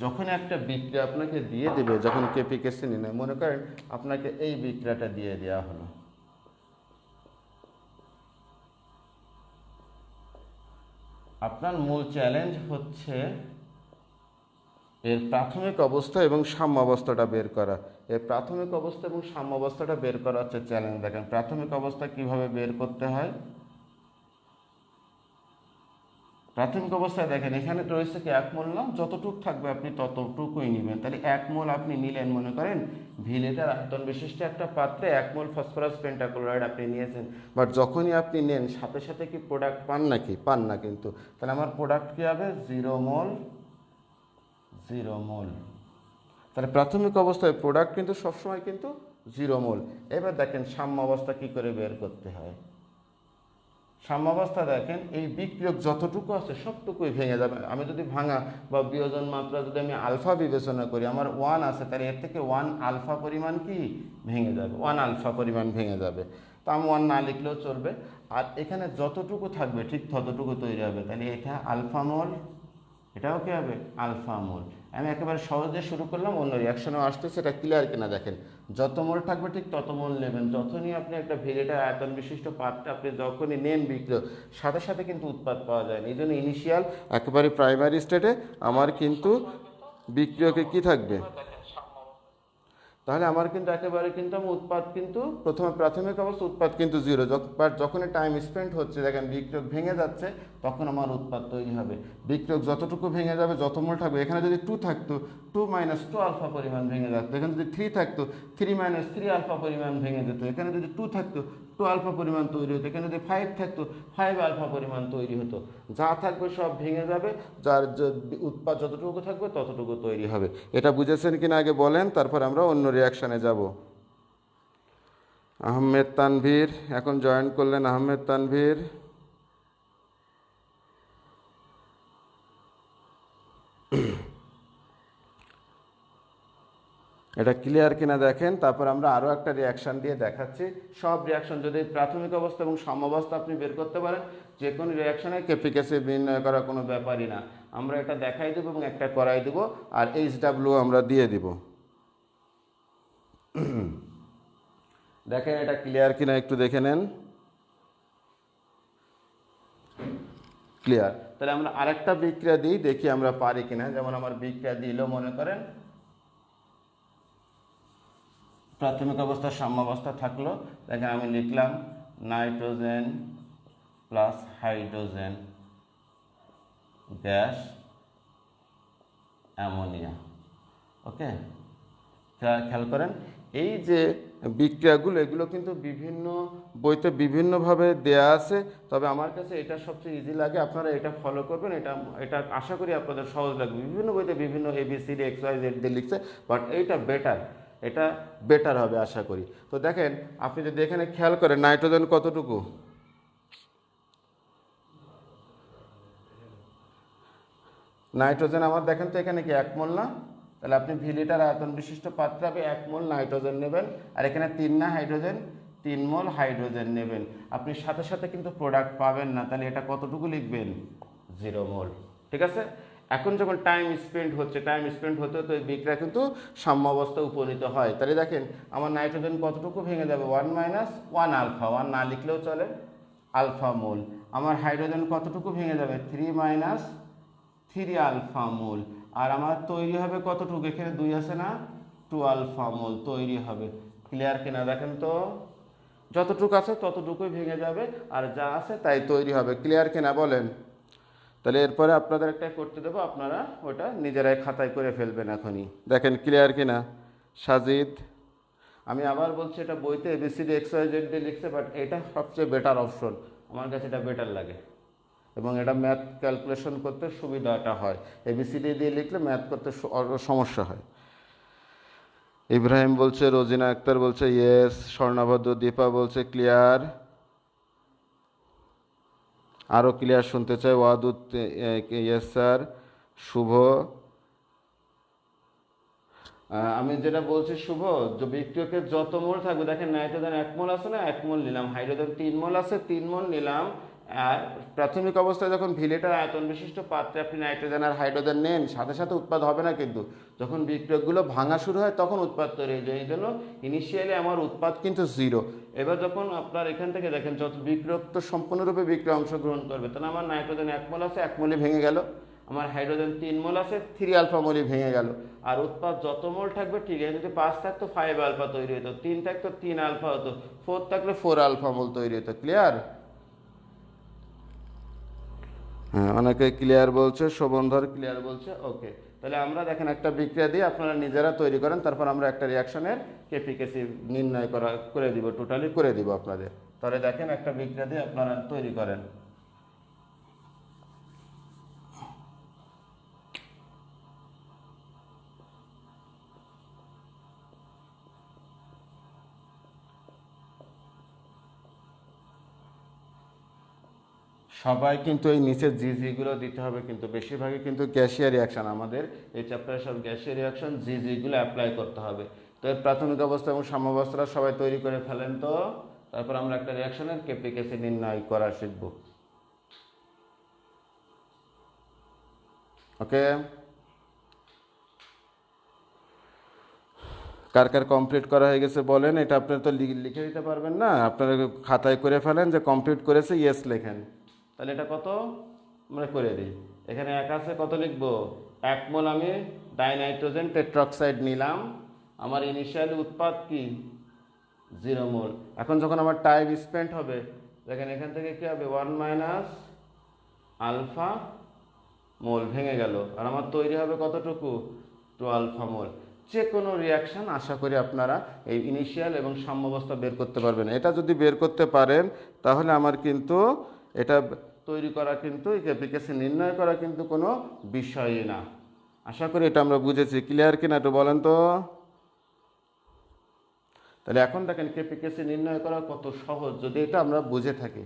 যখন একটা বিক্রিয়া আপনাকে দিয়ে দেবে, যখন কেপি কেসি নির্ণয়, মনে করেন আপনাকে এই বিক্রিয়াটা দিয়ে দেওয়া হলো, আপনার মূল চ্যালেঞ্জ হচ্ছে এর প্রাথমিক অবস্থা এবং সাম্য অবস্থাটা বের করা। এর প্রাথমিক অবস্থা এবং সাম্য অবস্থাটা বের করা হচ্ছে চ্যালেঞ্জ। দেখেন প্রাথমিক অবস্থা কিভাবে বের করতে হয়। প্রাথমিক অবস্থায় দেখেন এখানে রয়েছে কি 1 মোল, না যতটুক থাকবে আপনি ততটুকুই নেবেন। তাহলে 1 মোল আপনি নিলেন, মনে করেন ভিলেটার আয়তন বিশিষ্ট একটা পাত্রে 1 মোল ফসফরাস পেন্টাক্লোরাইড আপনি নিয়েছেন। বাট যখনই আপনি নেন সাথে সাথে কি প্রোডাক্ট পান নাকি? পান না কিন্তু। তাহলে আমার প্রোডাক্ট কী হবে? 0 মোল 0 মোল। তাহলে প্রাথমিক অবস্থায় প্রোডাক্ট কিন্তু সবসময় কিন্তু 0 মোল। এবার দেখেন সাম্য অবস্থা কী করে বের করতে হয়। সাম্যাবস্থা দেখেন, এই বিক্রিয়ক যতটুকু আছে সবটুকুই ভেঙে যাবে। আমি যদি ভাঙা বা বিয়োজন মাত্রা যদি আমি আলফা বিবেচনা করি, আমার 1 আছে, তাহলে এর থেকে 1 আলফা পরিমাণ কি ভেঙে যাবে, 1 আলফা পরিমাণ ভেঙে যাবে। তো আমি 1 না লিখলেও চলবে। আর এখানে যতটুকু থাকবে ঠিক ততটুকু তৈরি হবে। তাহলে এটা আলফা মোল, এটাও কী হবে? আলফা মোল। আমি একেবারে সহজে শুরু করলাম, অন্য রিয়াকশনও আসতেছে, এটা ক্লিয়ার কিনা দেখেন। যত মোল থাকবে ঠিক তত মোল নেবেন। যখনই আপনি একটা ভেরিয়েটার আয়তন বিশিষ্ট পাত্রে আপনি যখনই নেন বিক্রিয়ক, সাথে সাথে কিন্তু উৎপাদ পাওয়া যায় না। এই জন্য ইনিশিয়াল একেবারে প্রাইমারি স্টেটে আমার কিন্তু বিক্রিয়কে কি থাকবে, তাহলে আমার কিন্তু একেবারে কিন্তু আমার উৎপাদ কিন্তু প্রথমে প্রাথমিক অবস্থা উৎপাদ কিন্তু 0। বাট যখনই টাইম স্পেন্ড হচ্ছে, দেখেন বিক্রিয়ক ভেঙে যাচ্ছে, তখন আমার উৎপাদ তৈরি হবে। বিক্রিয়ক যতটুকু ভেঙে যাবে, যত মোল থাকবে, এখানে যদি 2 থাকতো 2 - 2 আলফা পরিমাণ ভেঙে যেত। এখানে যদি 3 থাকতো 3 - 3 আলফা পরিমাণ ভেঙে যেত। এখানে যদি 2 থাকতো 2 আলফা পরিমাণ তৈরি হতো। এখানে যদি 5 থাকতো 5 আলফা পরিমাণ তৈরি হতো। যা থাকবে সব ভেঙে যাবে, যার উৎপাদ যতটুকু থাকবে ততটুকু তৈরি হবে। এটা বুঝেছেন কিনা আগে বলেন, তারপর আমরা অন্য রিয়াকশানে যাব। আহমেদ তানভীর এখন জয়েন করলেন। আহমেদ তানভীর, এটা ক্লিয়ার কিনা দেখেন, তারপর আমরা আরও একটা রিয়াকশান দিয়ে দেখাচ্ছি। সব রিয়াকশন যদি প্রাথমিক অবস্থা এবং সাম্যাবস্থা আপনি বের করতে পারেন, যে কোনো রিয়াকশানে কেপিকেসি নির্ণয় করা কোনো ব্যাপারই না। আমরা এটা দেখাই দেবো এবং একটা করাই দেবো, আর HW আমরা দিয়ে দিব। দেখেন এটা ক্লিয়ার কিনা একটু দেখে নেন। ক্লিয়ার। তাহলে আমরা আরেকটা বিক্রিয়া দিই, দেখি আমরা পারি কিনা। যেমন আমার বিক্রিয়া দিল, মনে করেন প্রাথমিক অবস্থা সাম্যাবস্থা থাকলো। দেখেন আমি লিখলাম nitrogen plus hydrogen gas ammonia. Okay, খেয়াল করেন এই যে বিক্রিয়াগুলো, এগুলো কিন্তু বিভিন্ন বইতে বিভিন্নভাবে দেয়া আছে, তবে আমার কাছে এটা সবচেয়ে ইজি লাগে। আপনারা এটা ফলো করবেন, এটা এটা আশা করি আপনাদের সহজ লাগবে। বিভিন্ন বইতে বিভিন্ন ABCD XYZ দিয়ে লিখছে, বাট এইটা বেটার, এটা বেটার হবে আশা করি। তো দেখেন আপনি যদি এখানে খেয়াল করেন নাইট্রোজেন কতটুকু, নাইট্রোজেন আমার দেখেন তো এখানে কি 1 মোল না? তাহলে আপনি ভিলিটার আয়তন বিশিষ্ট পাত্রে আপনি 1 মোল নাইট্রোজেন নেবেন, আর এখানে 3 না হাইড্রোজেন, 3 মোল হাইড্রোজেন নেবেন। আপনি সাথে সাথে কিন্তু প্রোডাক্ট পাবেন না, তাহলে এটা কতটুকু লিখবেন? 0 মোল। ঠিক আছে। এখন যখন টাইম স্পেন্ড হচ্ছে, টাইম স্পেন্ড হতে হতে ওই বিক্রিয়া কিন্তু সাম্যাবস্থায় উপনীত হয়। তাহলে দেখেন আমার নাইট্রোজেন কতটুকু ভেঙে যাবে? 1 - 1 আলফা, 1 না লিখলেও চলে, আলফা মোল। আমার হাইড্রোজেন কতটুকু ভেঙে যাবে? 3 - 3 আলফা মোল। আর আমার তৈরি হবে কতটুকু? এখানে 2 আছে না, 2 আলফা মোল তৈরি হবে। ক্লিয়ার কিনা দেখেন তো? যতটুকু আছে ততটুকুই ভেঙে যাবে, আর যা আছে তাই তৈরি হবে। ক্লিয়ার কিনা বলেন? তাহলে এরপরে আপনাদের একটা করতে দেবো, আপনারা ওটা নিজেরাই খাতায় করে ফেলবেন এখনই। দেখেন ক্লিয়ার কিনা? সাজিদ, আমি আবার বলছি এটা বইতে ABCD XYZ দিয়ে লিখছে, বাট এটা সবচেয়ে বেটার অপশন, আমার কাছে এটা বেটার লাগে এবং এটা ম্যাথ ক্যালকুলেশন করতে সুবিধাটা হয়। ABCD দিয়ে লিখলে ম্যাথ করতে সমস্যা হয়। ইব্রাহিম বলছে, রোজিনা আক্তার বলছে ইয়েস, স্বর্ণভদ্র দীপা বলছে ক্লিয়ার, আরও ক্লিয়ার শুনতে চাই। Wadud yes sir. শুভ, আমি যেটা বলছি শুভ, যে বিক্রিয়কের যত মোল থাকবে, দেখেন নাইট্রোজেন 1 মোল আছে না, 1 মোল নিলাম, হাইড্রোজেন 3 মোল আছে, 3 মোল নিলাম। আর প্রাথমিক অবস্থায় যখন ভিলিটার আয়তন বিশিষ্ট পাত্রে আপনি নাইট্রোজেন আর হাইড্রোজেন নেন, সাথে সাথে উৎপাদ হবে না, কিন্তু যখন বিক্রিয়কগুলো ভাঙা শুরু হয় তখন উৎপাদ তৈরি হয়ে যায়। এই জন্য ইনিশিয়ালি আমার উৎপাদ কিন্তু 0। এবার যখন আপনার এখান থেকে দেখেন যত বিক্রিয়ক তো সম্পূর্ণরূপে বিক্রিয়া অংশগ্রহণ করবে, তাহলে আমার নাইট্রোজেন 1 মোল আছে, 1 মোলই ভেঙে গেল। আমার হাইড্রোজেন 3 মোল আছে, 3 আলফা মোলই ভেঙে গেল। আর উৎপাদ যত মোল থাকবে ঠিক আছে, যদি 5 থাকতো 5 আলফা তৈরি হতো, 3 থাকতো 3 আলফা হতো, 4 থাকলে 4 আলফা মোল তৈরি হতো। ক্লিয়ার? হ্যাঁ, অনেকে ক্লিয়ার বলছে, শোভনধর ক্লিয়ার বলছে। ওকে, তাহলে আমরা দেখেন একটা বিক্রিয়া দিয়ে আপনারা নিজেরা তৈরি করেন, তারপর আমরা একটা রিয়াকশনের কেপিকেসি নির্ণয় করে দিব, টোটালি করে দিব আপনাদের। তাহলে দেখেন একটা বিক্রিয়া দিয়ে আপনারা তৈরি করেন। সবাই কিন্তু এই নিচের জিগুলো দিতে হবে, কিন্তু বেশিরভাগই কিন্তু গ্যাসীয় রিয়াকশান, আমাদের এই চ্যাপ্টারে সব গ্যাসীয় রিয়াকশন, জিগুলো অ্যাপ্লাই করতে হবে। তো এর প্রাথমিক অবস্থা এবং সাম্যাবস্থাটা সবাই তৈরি করে ফেলেন তো, তারপর আমরা একটা রিয়াকশনের কেপিকেসি নির্ণয় করা শিখব। ওকে, কার কার কমপ্লিট করা হয়ে গেছে বলেন। এটা আপনারা তো লিখে দিতে পারবেন না, আপনারা খাতায় করে ফেলেন যে কমপ্লিট করেছে, ইয়েস লেখেন। তাহলে এটা কত আমরা করে দিই। এখানে 1 আছে, কত লিখবো? 1 মোল আমি ডাইনাইট্রোজেন টেট্রাক্সাইড নিলাম, আমার ইনিশিয়ালি উৎপাদ কি? 0 মোল। এখন যখন আমার টাইম স্পেন্ড হবে, দেখেন এখান থেকে কি হবে? 1 - আলফা মোল ভেঙে গেল, আর আমার তৈরি হবে কতটুকু? 2 আলফা মোল। যে কোনো রিয়াকশান আশা করি আপনারা এই ইনিশিয়াল এবং সাম্যাবস্থা বের করতে পারবেন। এটা যদি বের করতে পারেন তাহলে আমার কিন্তু এটা তৈরি করা, কিন্তু কেপিকেসি নির্ণয় করা কিন্তু কোনো বিষয়ই না। আশা করি এটা আমরা বুঝেছি। ক্লিয়ার কিনা একটু বলেন তো? তাহলে এখন দেখেন কেপিকেসি নির্ণয় করা কত সহজ, যদি এটা আমরা বুঝে থাকি।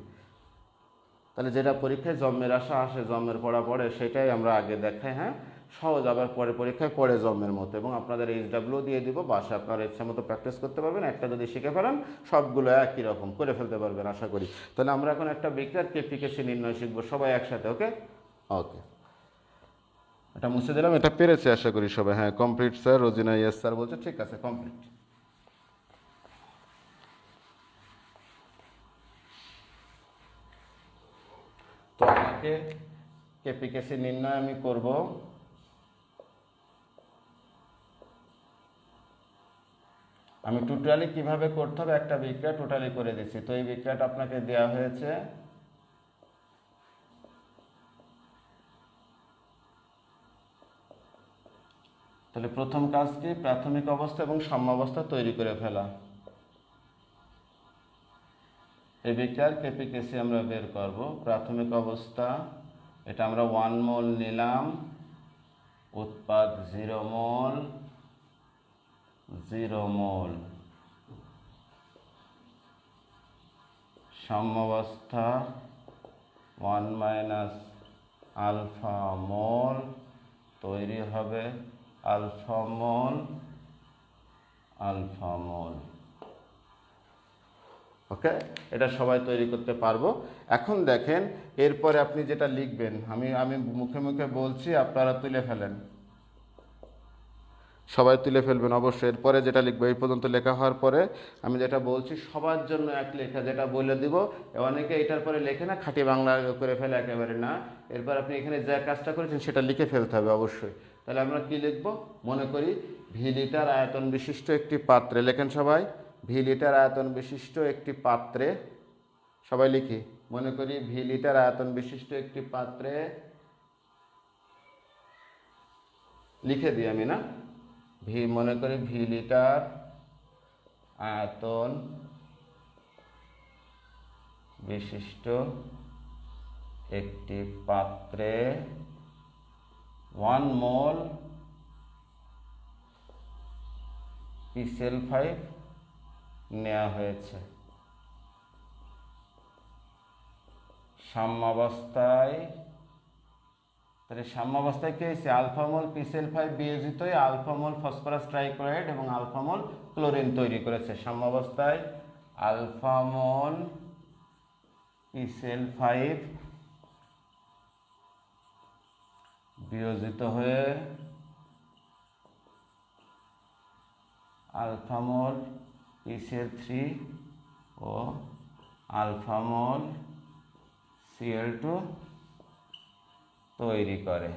তাহলে যেটা পরীক্ষায় জন্মের আশা আসে, জন্মের পড়া পড়ে, সেটাই আমরা আগে দেখাই। হ্যাঁ, সহজ, আবার পরে পরীক্ষায় পড়ে জন্মের মতো। এবং আপনাদের HW দিয়ে দিব, বাসা আপনারা ইচ্ছা মতো প্র্যাকটিস করতে পারবেন। একটা যদি শিখে ফেলেন সবগুলো একই রকম করে ফেলতে পারবেন আশা করি। তাহলে আমরা এখন একটা বিক্রিয়ার কেপিকেসি নির্ণয় শিখবো সবাই একসাথে। ওকে ওকে, এটা মুছে দিলাম। এটা পেরেছে আশা করি সবাই। হ্যাঁ, complete sir. Rozina yes sir বলছে, ঠিক আছে কমপ্লিট। থেকে কেপিকেসি নির্ণয় আমি করব। আমি টোটালি কিভাবে করতে হবে একটা বিক্রিয়া টোটালি করে দিচ্ছি। তো এই বিক্রিয়াটা আপনাকে দেওয়া হয়েছে। তাহলে প্রথম কাজ কি, প্রাথমিক অবস্থা এবং সাম্যাবস্থা তৈরি করে ফেলা। এই বিক্রিয়ার কেপিকেসি আমরা বের করব। প্রাথমিক অবস্থা, এটা আমরা 1 মোল নিলাম, উৎপাদ 0 মোল 0 মোল। সাম্যাবস্থা 1 মাইনাস আলফা মোল, তৈরি হবে আলফা মোল আলফা মোল। ওকে, এটা সবাই তৈরি করতে পারবো। এখন দেখেন এরপরে আপনি যেটা লিখবেন, আমি মুখে মুখে বলছি, আপনারা তুলে ফেলেন, সবাই তুলে ফেলবেন অবশ্যই। এরপরে যেটা লিখবো, এই পর্যন্ত লেখা হওয়ার পরে আমি যেটা বলছি সবার জন্য এক লেখা, যেটা বলে দিব। অনেকে এটার পরে লেখে না, খাঁটি বাংলা করে ফেলে, একেবারে না। এরপর আপনি এখানে যে কাজটা করেছেন সেটা লিখে ফেলতে হবে অবশ্যই। তাহলে আমরা কি লিখবো, মনে করি ভি লিটার আয়তন বিশিষ্ট একটি পাত্রে, লেখেন সবাই, ভি লিটার আয়তন বিশিষ্ট একটি পাত্রে, সবাই লিখি, মনে করি ভি লিটার আয়তন বিশিষ্ট একটি পাত্রে, লিখে দিই আমি না, মনে করি ভি লিটার আয়তন বিশিষ্ট একটি পাত্রে 1 মোল PCl5 নেওয়া হয়েছে। সাম্যাবস্থায়, তাহলে সাম্যাবস্থায় কি হয়েছে, আলফা মোল PCl5 বিয়োজিত হয়ে আলফা মোল ফসফরাস ট্রাইক্লোরাইড এবং আলফা মোল ক্লোরিন তৈরি করেছে। সাম্যাবস্থায় আলফা মোল PCl5 বিয়োজিত হয়ে আলফা মোল PCl3 ও আলফা মোল Cl2 তৈরি করে।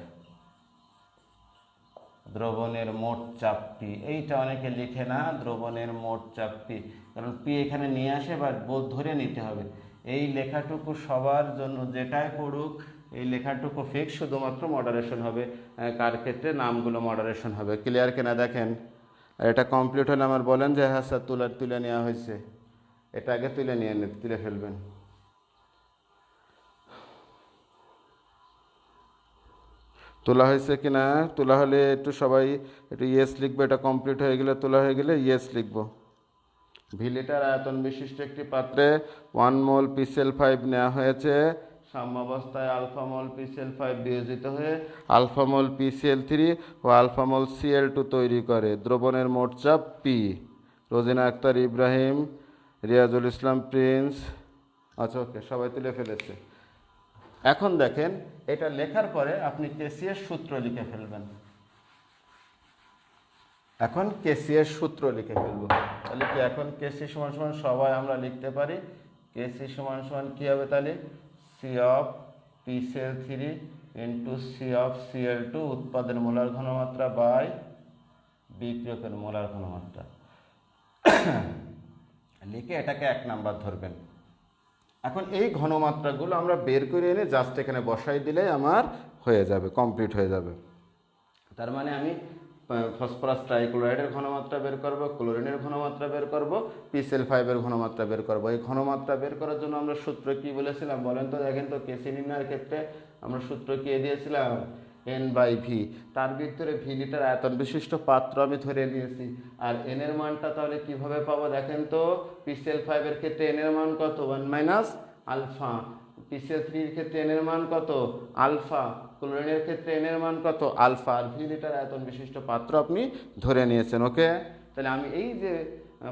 দ্রবণের মোট চাপ পি, এইটা অনেকে লিখে না, দ্রবণের মোট চাপ পি, কারণ পি এখানে নিয়ে আসে বা বোধ ধরে নিতে হবে। এই লেখাটুকু সবার জন্য, যেটাই পড়ুক এই লেখাটুকু ফিক্স, শুধুমাত্র মডারেশন হবে, কার ক্ষেত্রে নামগুলো মডারেশন হবে। ক্লিয়ার কিনা দেখেন। আর এটা কমপ্লিট হলে আমার বলেন যে হ্যাঁ স্যার তুলে নেওয়া হয়েছে, এটা আগে তুলে ফেলবেন। তোলা হয়েছে কি না, তোলা হলে একটু সবাই একটু ইয়েস লিখবো। এটা কমপ্লিট হয়ে গেলে, তোলা হয়ে গেলে ইয়েস লিখবো। ভি লিটার আয়তন বিশিষ্ট একটি পাত্রে 1 মোল PCl5 নেওয়া হয়েছে। সাম্যাবস্থায় আলফা মোল PCl5 বিয়োজিত হয়ে আলফা মোল PCl3 ও আলফা মোল Cl2 তৈরি করে। দ্রবণের মোট চাপ পি। রোজিনা আক্তার ইব্রাহিম, রিয়াজুল ইসলাম প্রিন্স। আচ্ছা, ওকে, সবাই তুলে ফেলেছে। এখন দেখেন এটা লেখার পরে আপনি কেসিএর সূত্র লিখে ফেলবেন। এখন কেসিএর সূত্র লিখে ফেলবো। তাহলে কি, এখন কেসি সমান সমান সবাই আমরা লিখতে পারি, কেসি সমান সমান কী হবে, তাহলে C of PCl3 into C of Cl2 উৎপাদের মোলার ঘনমাত্রা বাই বিক্রিয়কের মোলার ঘনমাত্রা, লিখে এটাকে 1 নাম্বার ধরবেন। এখন এই ঘনমাত্রাগুলো আমরা বের করে এনে জাস্ট এখানে বসাই দিলে আমার হয়ে যাবে, কমপ্লিট হয়ে যাবে। তার মানে আমি ফসফরাস ট্রাইক্লোরাইডের ঘনমাত্রা বের করব, ক্লোরিনের ঘনমাত্রা বের করব, PCl5 এর ঘনমাত্রা বের করব। এই ঘনমাত্রা বের করার জন্য আমরা সূত্র কি বলেছিলাম বলেন তো, দেখেন তো, কেসি নির্ণয়ের ক্ষেত্রে আমরা সূত্র কি দিয়েছিলাম, N/V। তার ভিতরে ভি লিটার আয়তন বিশিষ্ট পাত্র আমি ধরে নিয়েছি। আর এন এর মানটা তাহলে কিভাবে পাবো দেখেন তো, PCl5 এর ক্ষেত্রে এন এর মান কত, 1 মাইনাস আলফা। PCl3 এর ক্ষেত্রে এন এর মান কত, আলফা। ক্লোরিনের ক্ষেত্রে এন এর মান কত, আলফা। আর ভি লিটার আয়তন বিশিষ্ট পাত্র আপনি ধরে নিয়েছেন। ওকে, তাহলে আমি এই যে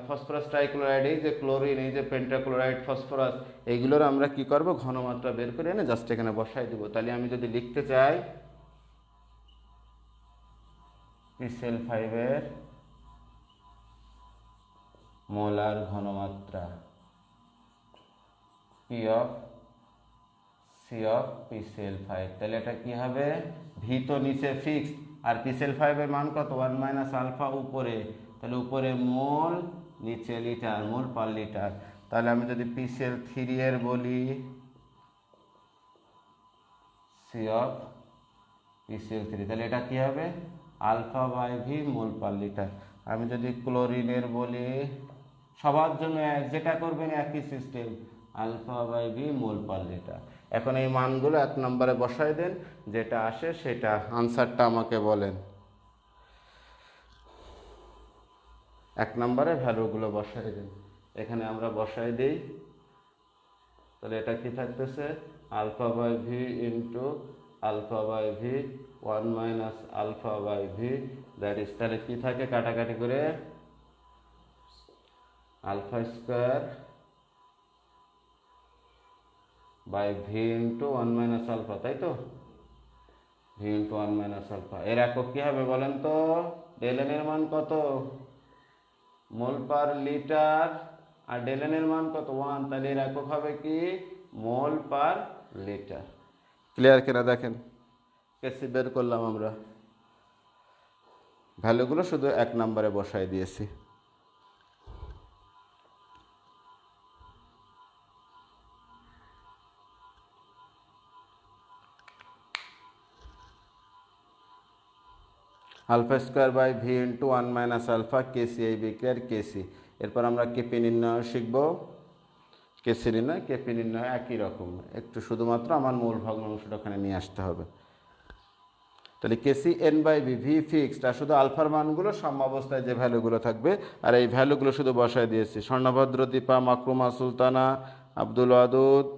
ফসফরাস ট্রাইক্লোরাইড, এই যে ক্লোরিন, এই যে পেন্টাক্লোরাইড ফসফরাস, এইগুলোর আমরা কি করব, ঘনমাত্রা বের করে এনে জাস্ট এখানে বসাই দেবো। তাহলে আমি যদি লিখতে চাই PCl5 এর মোলার ঘনমাত্রা P of CuPCl5। তাহলে এটা কি হবে, ভি তো নিচে ফিক্সড আর PCl5 এর মান কত, 1 মাইনাস আলফা উপরে, তাহলে উপরে মোল নিচে লিটার, মোল পার লিটার। তাহলে আমি যদি PCl3 এর বলি CuPCl3, তাহলে এটা কি হবে alpha by V mole per litre. আমি যদি ক্লোরিনের বলি, সবার জন্য যেটা করবেন একই system, alpha by V mole per litre. এখন এই মানগুলো 1 নম্বরে বসাই দেন, যেটা আসে সেটা আনসারটা আমাকে বলেন। 1 নম্বরে ভ্যালুগুলো বসাই দেন, এখানে আমরা বসাই দিই। তাহলে এটা কি থাকতেছে, alpha by V into alpha by V 1 minus alpha by V, that is, তাহলে কি থাকে কাটাকাটি করে alpha square by V into 1 minus alpha, তাই তো, ভি ইন্টু 1 মাইনাস আলফা। এর একক কি হবে বলেন তো, ডেলেন এর মান কত, মোল পার লিটার, আর ডেলেন এর মান কত 1, তাহলে এর একক হবে কি মোল পার লিটার। ক্লিয়ার কিনা দেখেন, কেসি বের করলাম আমরা, ভ্যালুগুলো শুধু 1 নম্বরে বসাই দিয়েছি। Alpha square by V into 1 minus alpha KC, এই বিক্রিয়ার কেসি। এরপর আমরা কেপি নির্ণয় শিখব, কেসি নির্ণয় কেপি নির্ণয় একই রকম, একটু শুধুমাত্র আমার মূল ভগ্নাংশটা ওখানে নিয়ে আসতে হবে। তাহলে KC N by V, V fixed, আর শুধু আলফার মানগুলো সাম্যাবস্থায় যে ভ্যালুগুলো থাকবে, আর এই ভ্যালুগুলো শুধু বসায় দিয়েছি। স্বর্ণভদ্র, দীপা, মাকরুমা সুলতানা, আব্দুল ওয়াদুদ।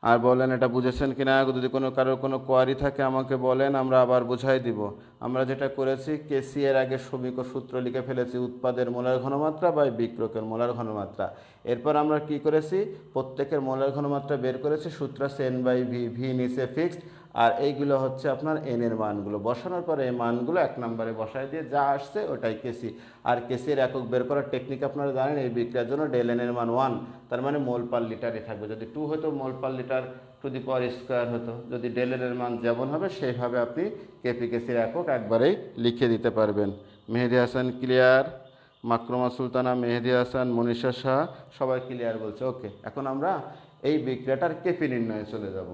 আর বলেন এটা বুঝেছেন কিনা, যদি কারোর কোনো কোয়ারি থাকে আমাকে বলেন, আমরা আবার বুঝাই দিব। আমরা যেটা করেছি, কেসি এর আগে সমীকরণ সূত্র লিখে ফেলেছি, উৎপাদের মোলার ঘনমাত্রা বাই বিক্রয়কের মোলার ঘনমাত্রা। এরপর আমরা কি করেছি, প্রত্যেকের মোলার ঘনমাত্রা বের করেছি, সূত্র এন বাই ভি, ভি নিচে ফিক্সড, আর এইগুলো হচ্ছে আপনার এন এর মানগুলো। বসানোর পরে এই মানগুলো 1 নম্বরে বসায় দিয়ে যা আসছে ওটাই কেসি। আর কেসির একক বের করার টেকনিক আপনারা জানেন, এই বিক্রিয়ার জন্য ডেল এন এর মান 1, তার মানে মোল পার লিটারে থাকবে। যদি 2 হতো mole per litre to the power square হতো। যদি ডেল এন এর মান যেমন হবে সেইভাবে আপনি কেপি কেসির একক একবারেই লিখে দিতে পারবেন। মেহেদি হাসান ক্লিয়ার, মাকরুমা সুলতানা, মেহেদি হাসান, মনীষা শাহ, সবাই ক্লিয়ার বলছে। ওকে, এখন আমরা এই বিক্রিয়াটার কেপি নির্ণয়ে চলে যাব।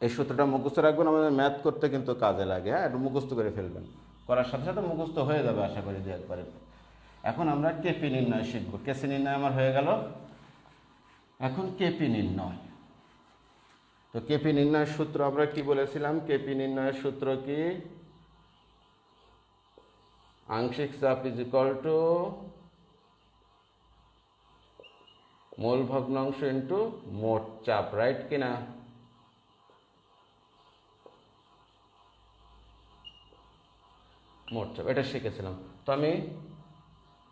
এই সূত্রটা মুখস্থ রাখবেন, আমাদের ম্যাথ করতে কিন্তু কাজে লাগে। হ্যাঁ, একটু মুখস্থ করে ফেলবেন, করার সাথে সাথে মুখস্থ হয়ে যাবে আশা করি যে একবারে। এখন আমরা কেপি নির্ণয় শিখব। কেসি নির্ণয় আমার হয়ে গেল, এখন কেপি নির্ণয়। তো কেপি নির্ণয়ের সূত্র আমরা কি বলেছিলাম, কেপি নির্ণয়ের সূত্র কি, আংশিক চাপ ইজ ইকুয়াল টু মোল ভগ্নাংশ ইন্টু মোট চাপ, রাইট কিনা। মোট চাপ এটা শিখেছিলাম। তো আমি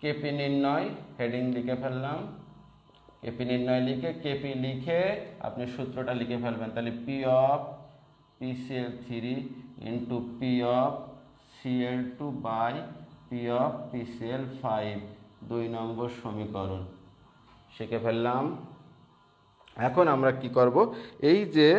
কেপি নির্ণয় হেডিং লিখে ফেললাম, কেপি নির্ণয় লিখে, কেপি লিখে আপনি সূত্রটা লিখে ফেলবেন। তাহলে P of PCl3 into P of Cl2 by P of PCl5, 2 number সমীকরণ শিখে ফেললাম। এখন আমরা কি করব, এই যে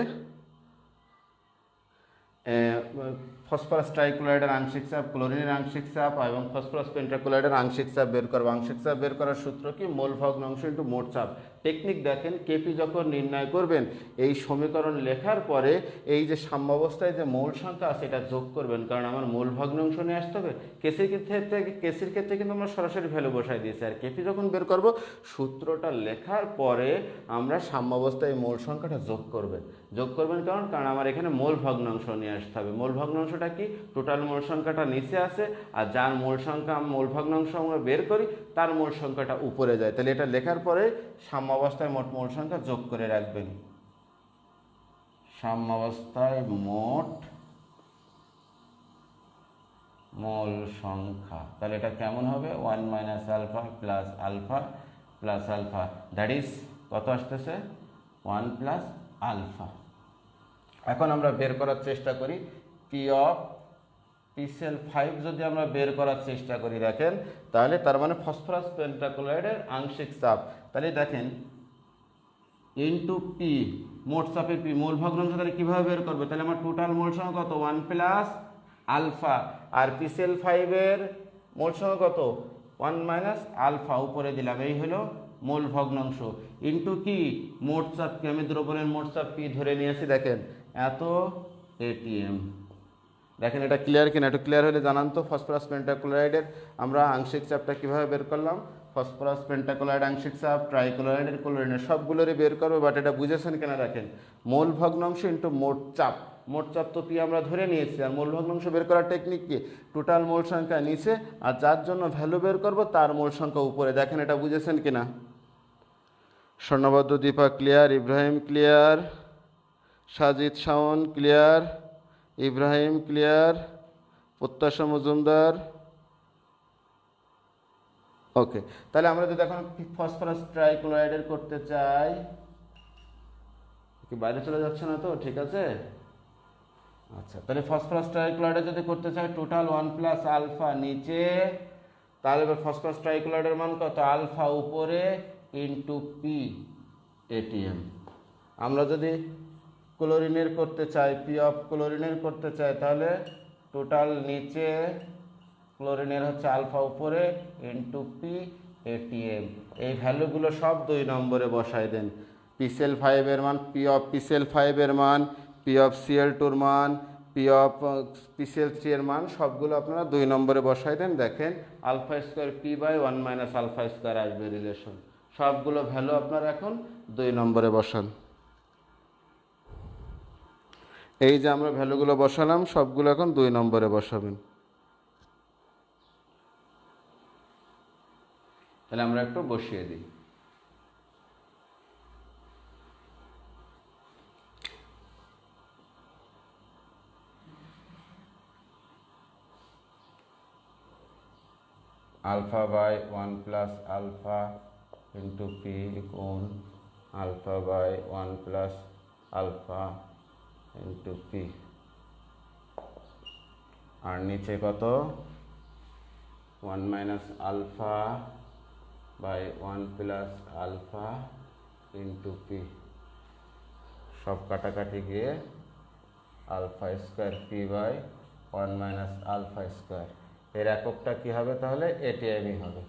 ফসফরাস ট্রাইক্লোরাইডের আংশিক চাপ, ক্লোরিনের আংশিক চাপ এবং ফসফরাস পেন্টাক্লোরাইডের আংশিক চাপ বের করব। আংশিক চাপ বের করার সূত্র কি, মোল ভগ্নাংশ ইন্টু মোট চাপ। টেকনিক দেখেন, কেপি যখন নির্ণয় করবেন, এই সমীকরণ লেখার পরে এই যে সাম্যাবস্থায় যে মৌল সংখ্যা আছে এটা যোগ করবেন, কারণ আমার মূল ভগ্নাংশ নিয়ে আসতে হবে। কেসির ক্ষেত্রে কিন্তু আমরা সরাসরি ভ্যালু বসাই দিয়েছি, আর কেপি যখন বের করব সূত্রটা লেখার পরে আমরা সাম্যাবস্থায় মৌল সংখ্যাটা যোগ করবেন কারণ আমার এখানে মূল ভগ্নাংশ নিয়ে আসতে হবে। মূল ভগ্নাংশটা কি, টোটাল মূল সংখ্যাটা নিচে আসে, আর যার মূল ভগ্নাংশ আমরা বের করি তার মূল সংখ্যাটা উপরে যায়। তাহলে এটা লেখার পরে সাম্যাবস্থায় মোট মূল সংখ্যা যোগ করে রাখবেন। সাম্যাবস্থায় মোট মোল সংখ্যা, তাহলে এটা কেমন হবে, 1 minus alpha plus alpha plus alpha, that is কত আসতেছে, 1 প্লাস আলফা। এখন আমরা বের করার চেষ্টা করি পি অফ PCl5 যদি আমরা বের করার চেষ্টা করি, দেখেন তাহলে তার মানে ফসফরাস পেন্টাক্লোরাইডের আংশিক চাপ। তাহলে দেখেন ইন্টু পি, মোট চাপের পি, মোল ভগ্নাংশ তাহলে কীভাবে বের করবে? তাহলে আমার টোটাল মোল সংখ্যা কত? 1 প্লাস আলফা, আর পিসেল 5-এর মোল সংখ্যা কত? 1 মাইনাস আলফা, উপরে দিলাম, এই হলো মোল ভগ্নাংশ, ইন্টু কি? মোট চাপকে আমি দ্রবণের মোট চাপ পি ধরে নিয়েছি, দেখেন এত এটিএম। দেখেন এটা ক্লিয়ার কিনা? একটু ক্লিয়ার হলে জানান তো। ফসফরাস পেন্টাক্লোরাইডের আমরা আংশিক চাপটা কীভাবে বের করলাম? ফসফরাস পেন্টাক্লোরাইড আংশিক চাপ, ট্রাইক্লোরাইডের ক্লোরিনের সবগুলোরই বের করবো, বাট এটা বুঝেছেন কিনা দেখেন, মোল ভগ্নাংশ ইন্টু মোট চাপ, মোট চাপ তো পি আমরা ধরে নিয়েছি, আর মোল ভগ্নাংশ বের করার টেকনিক কি? টোটাল মোল সংখ্যা নিচে, আর যার জন্য ভ্যালু বের করব তার মোল সংখ্যা উপরে। দেখেন এটা বুঝেছেন কিনা? স্বর্ণবদ্ধ Dipa clear, Ibrahim clear, Sajid Shaon clear, Ibrahim clear, Pratyasha Majumdar, ওকে। তাহলে আমরা যদি এখন ফসফরাস ট্রাইক্লোরাইডের করতে চাই, কি বাইরে চলে যাচ্ছে না তো? ঠিক আছে, আচ্ছা। তাহলে ফসফরাস ট্রাইক্লোরাইডের যদি করতে চাই, টোটাল 1 প্লাস আলফা নিচে, তাহলে এবার ফসফরাস ট্রাইক্লোরাইডের মান কত? আলফা উপরে ইন্টু পি এটিএম। আমরা যদি ক্লোরিনের করতে চাই, পি অফ ক্লোরিনের করতে চাই, তাহলে টোটাল নিচে, ক্লোরিনের হচ্ছে আলফা উপরে ইন্টু পি এটিএম। এই ভ্যালুগুলো সব 2 নম্বরে বসাই দেন। পিসেল 5-এর মান, পি অফ পিসেল 5-এর মান, পি অফ সিএল2-র মান, পি অফ পিসেল 3-এর মান, সবগুলো আপনারা 2 নম্বরে বসাই দেন। দেখেন alpha square P by 1 minus alpha square আসবে রিলেশন। সবগুলো ভ্যালু আপনারা এখন 2 নম্বরে বসান। এই যে আমরা ভ্যালুগুলো বসালাম, সবগুলো এখন 2 নম্বরে বসাবেন। তাহলে আমরা একটু বসিয়ে দিই। Alpha by 1 plus alpha into P গুণ alpha by 1 plus alpha into P, আর নিচে কত? 1 minus alpha by 1 plus alpha into P, সব কাটাকাটি গিয়ে alpha square P by 1 minus alpha square. এর এককটা কী হবে তাহলে? এটিএমই হবে,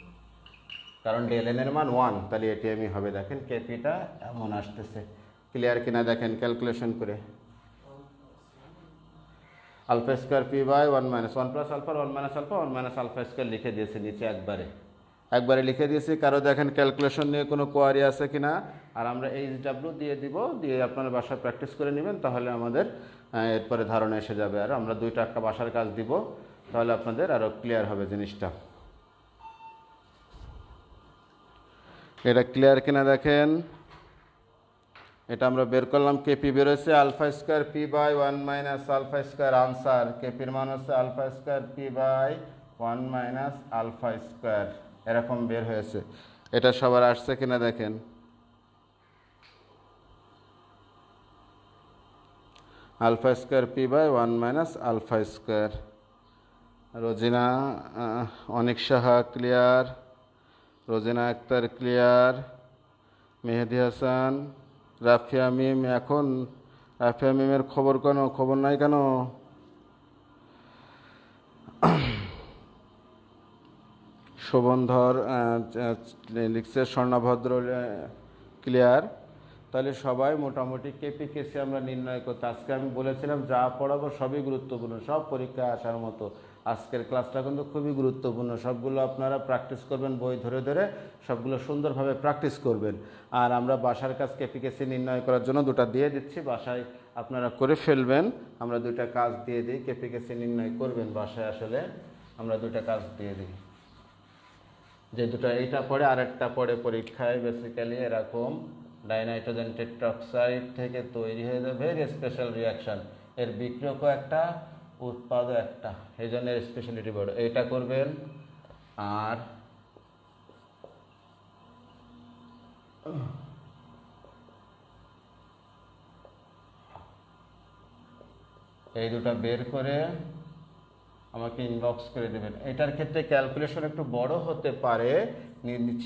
কারণ ডেলএনের মান 1, তাহলে এটিএমই হবে। দেখেন কেপিটা এমন আসতেছে, ক্লিয়ার কিনা দেখেন ক্যালকুলেশন করে। Alpha square P by 1 minus 1 plus alpha 1 minus alpha 1 minus alpha square লিখে দিয়েছে নিচে একবারে লিখে দিয়েছি। কারো দেখেন ক্যালকুলেশন নিয়ে কোনো কোয়ারি আছে কিনা, আর আমরা এইচডাব্লিউ দিয়ে দিব, দিয়ে আপনারা বাসায় প্র্যাকটিস করে নেবেন, তাহলে আমাদের এরপরে ধারণা এসে যাবে। আর আমরা 2টা একটা বাসার কাজ দিব, তাহলে আপনাদের আরও ক্লিয়ার হবে জিনিসটা। এটা ক্লিয়ার কিনা দেখেন, এটা আমরা বের করলাম, কেপি বেরোচ্ছে alpha square P by 1 minus alpha square. Answer কেপির মান হচ্ছে alpha square P by 1 minus alpha square, এরকম বের হয়েছে। এটা সবার আসছে কিনা দেখেন। Alpha square P by 1 minus alpha square. Rozina Anik Saha clear, Rozina Akhtar clear, Mehedi Hasan, Rafia Mim. এখন রাফিয়া মিমের খবর নাই কেন? শোভনধর লিখছে, স্বর্ণভদ্র ক্লিয়ার। তাহলে সবাই মোটামুটি কেপি কেসি আমরা নির্ণয় করতে, আজকে আমি বলেছিলাম যা পড়াবো সবই গুরুত্বপূর্ণ, সব পরীক্ষায় আসার মতো। আজকের ক্লাসটা কিন্তু খুবই গুরুত্বপূর্ণ, সবগুলো আপনারা প্র্যাকটিস করবেন, বই ধরে ধরে সবগুলো সুন্দরভাবে প্র্যাকটিস করবেন। আর আমরা বাসার কাজ কেপি কেসি নির্ণয় করার জন্য 2টা দিয়ে দিচ্ছি, বাসায় আপনারা করে ফেলবেন। আমরা 2টা কাজ দিয়ে দিই, কেপি কেসি নির্ণয় করবেন বাসায়। আসলে আমরা 2টা কাজ দিয়ে দিই, যে 2টা, এইটা পড়ে আরেকটা পড়ে পরীক্ষায়। বেসিক্যালি এরকম ডাইনাইট্রোজেন টেট্রাঅক্সাইড থেকে তৈরি হয়ে যাবে ভেরি স্পেশাল রিয়াকশান, এর বিক্রিয়কও একটা, উৎপাদও একটা, এই জন্য স্পেশালিটি বড়। এইটা করবেন। আর এই 2টা বের করে আমাকে ইনবক্স করে দেবেন। এটার ক্ষেত্রে ক্যালকুলেশন একটু বড় হতে পারে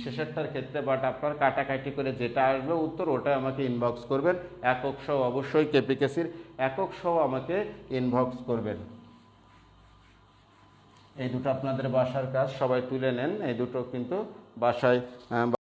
শেষেরটার ক্ষেত্রে, বাট আপনার কাটাকাটি করে যেটা আসবে উত্তর ওটা আমাকে ইনবক্স করবেন। একক সহ অবশ্যই কেপিকেসির একক সহ আমাকে ইনবক্স করবেন। এই দুটো আপনাদের বাসার কাজ, সবাই তুলে নেন। এই দুটো কিন্তু বাসায়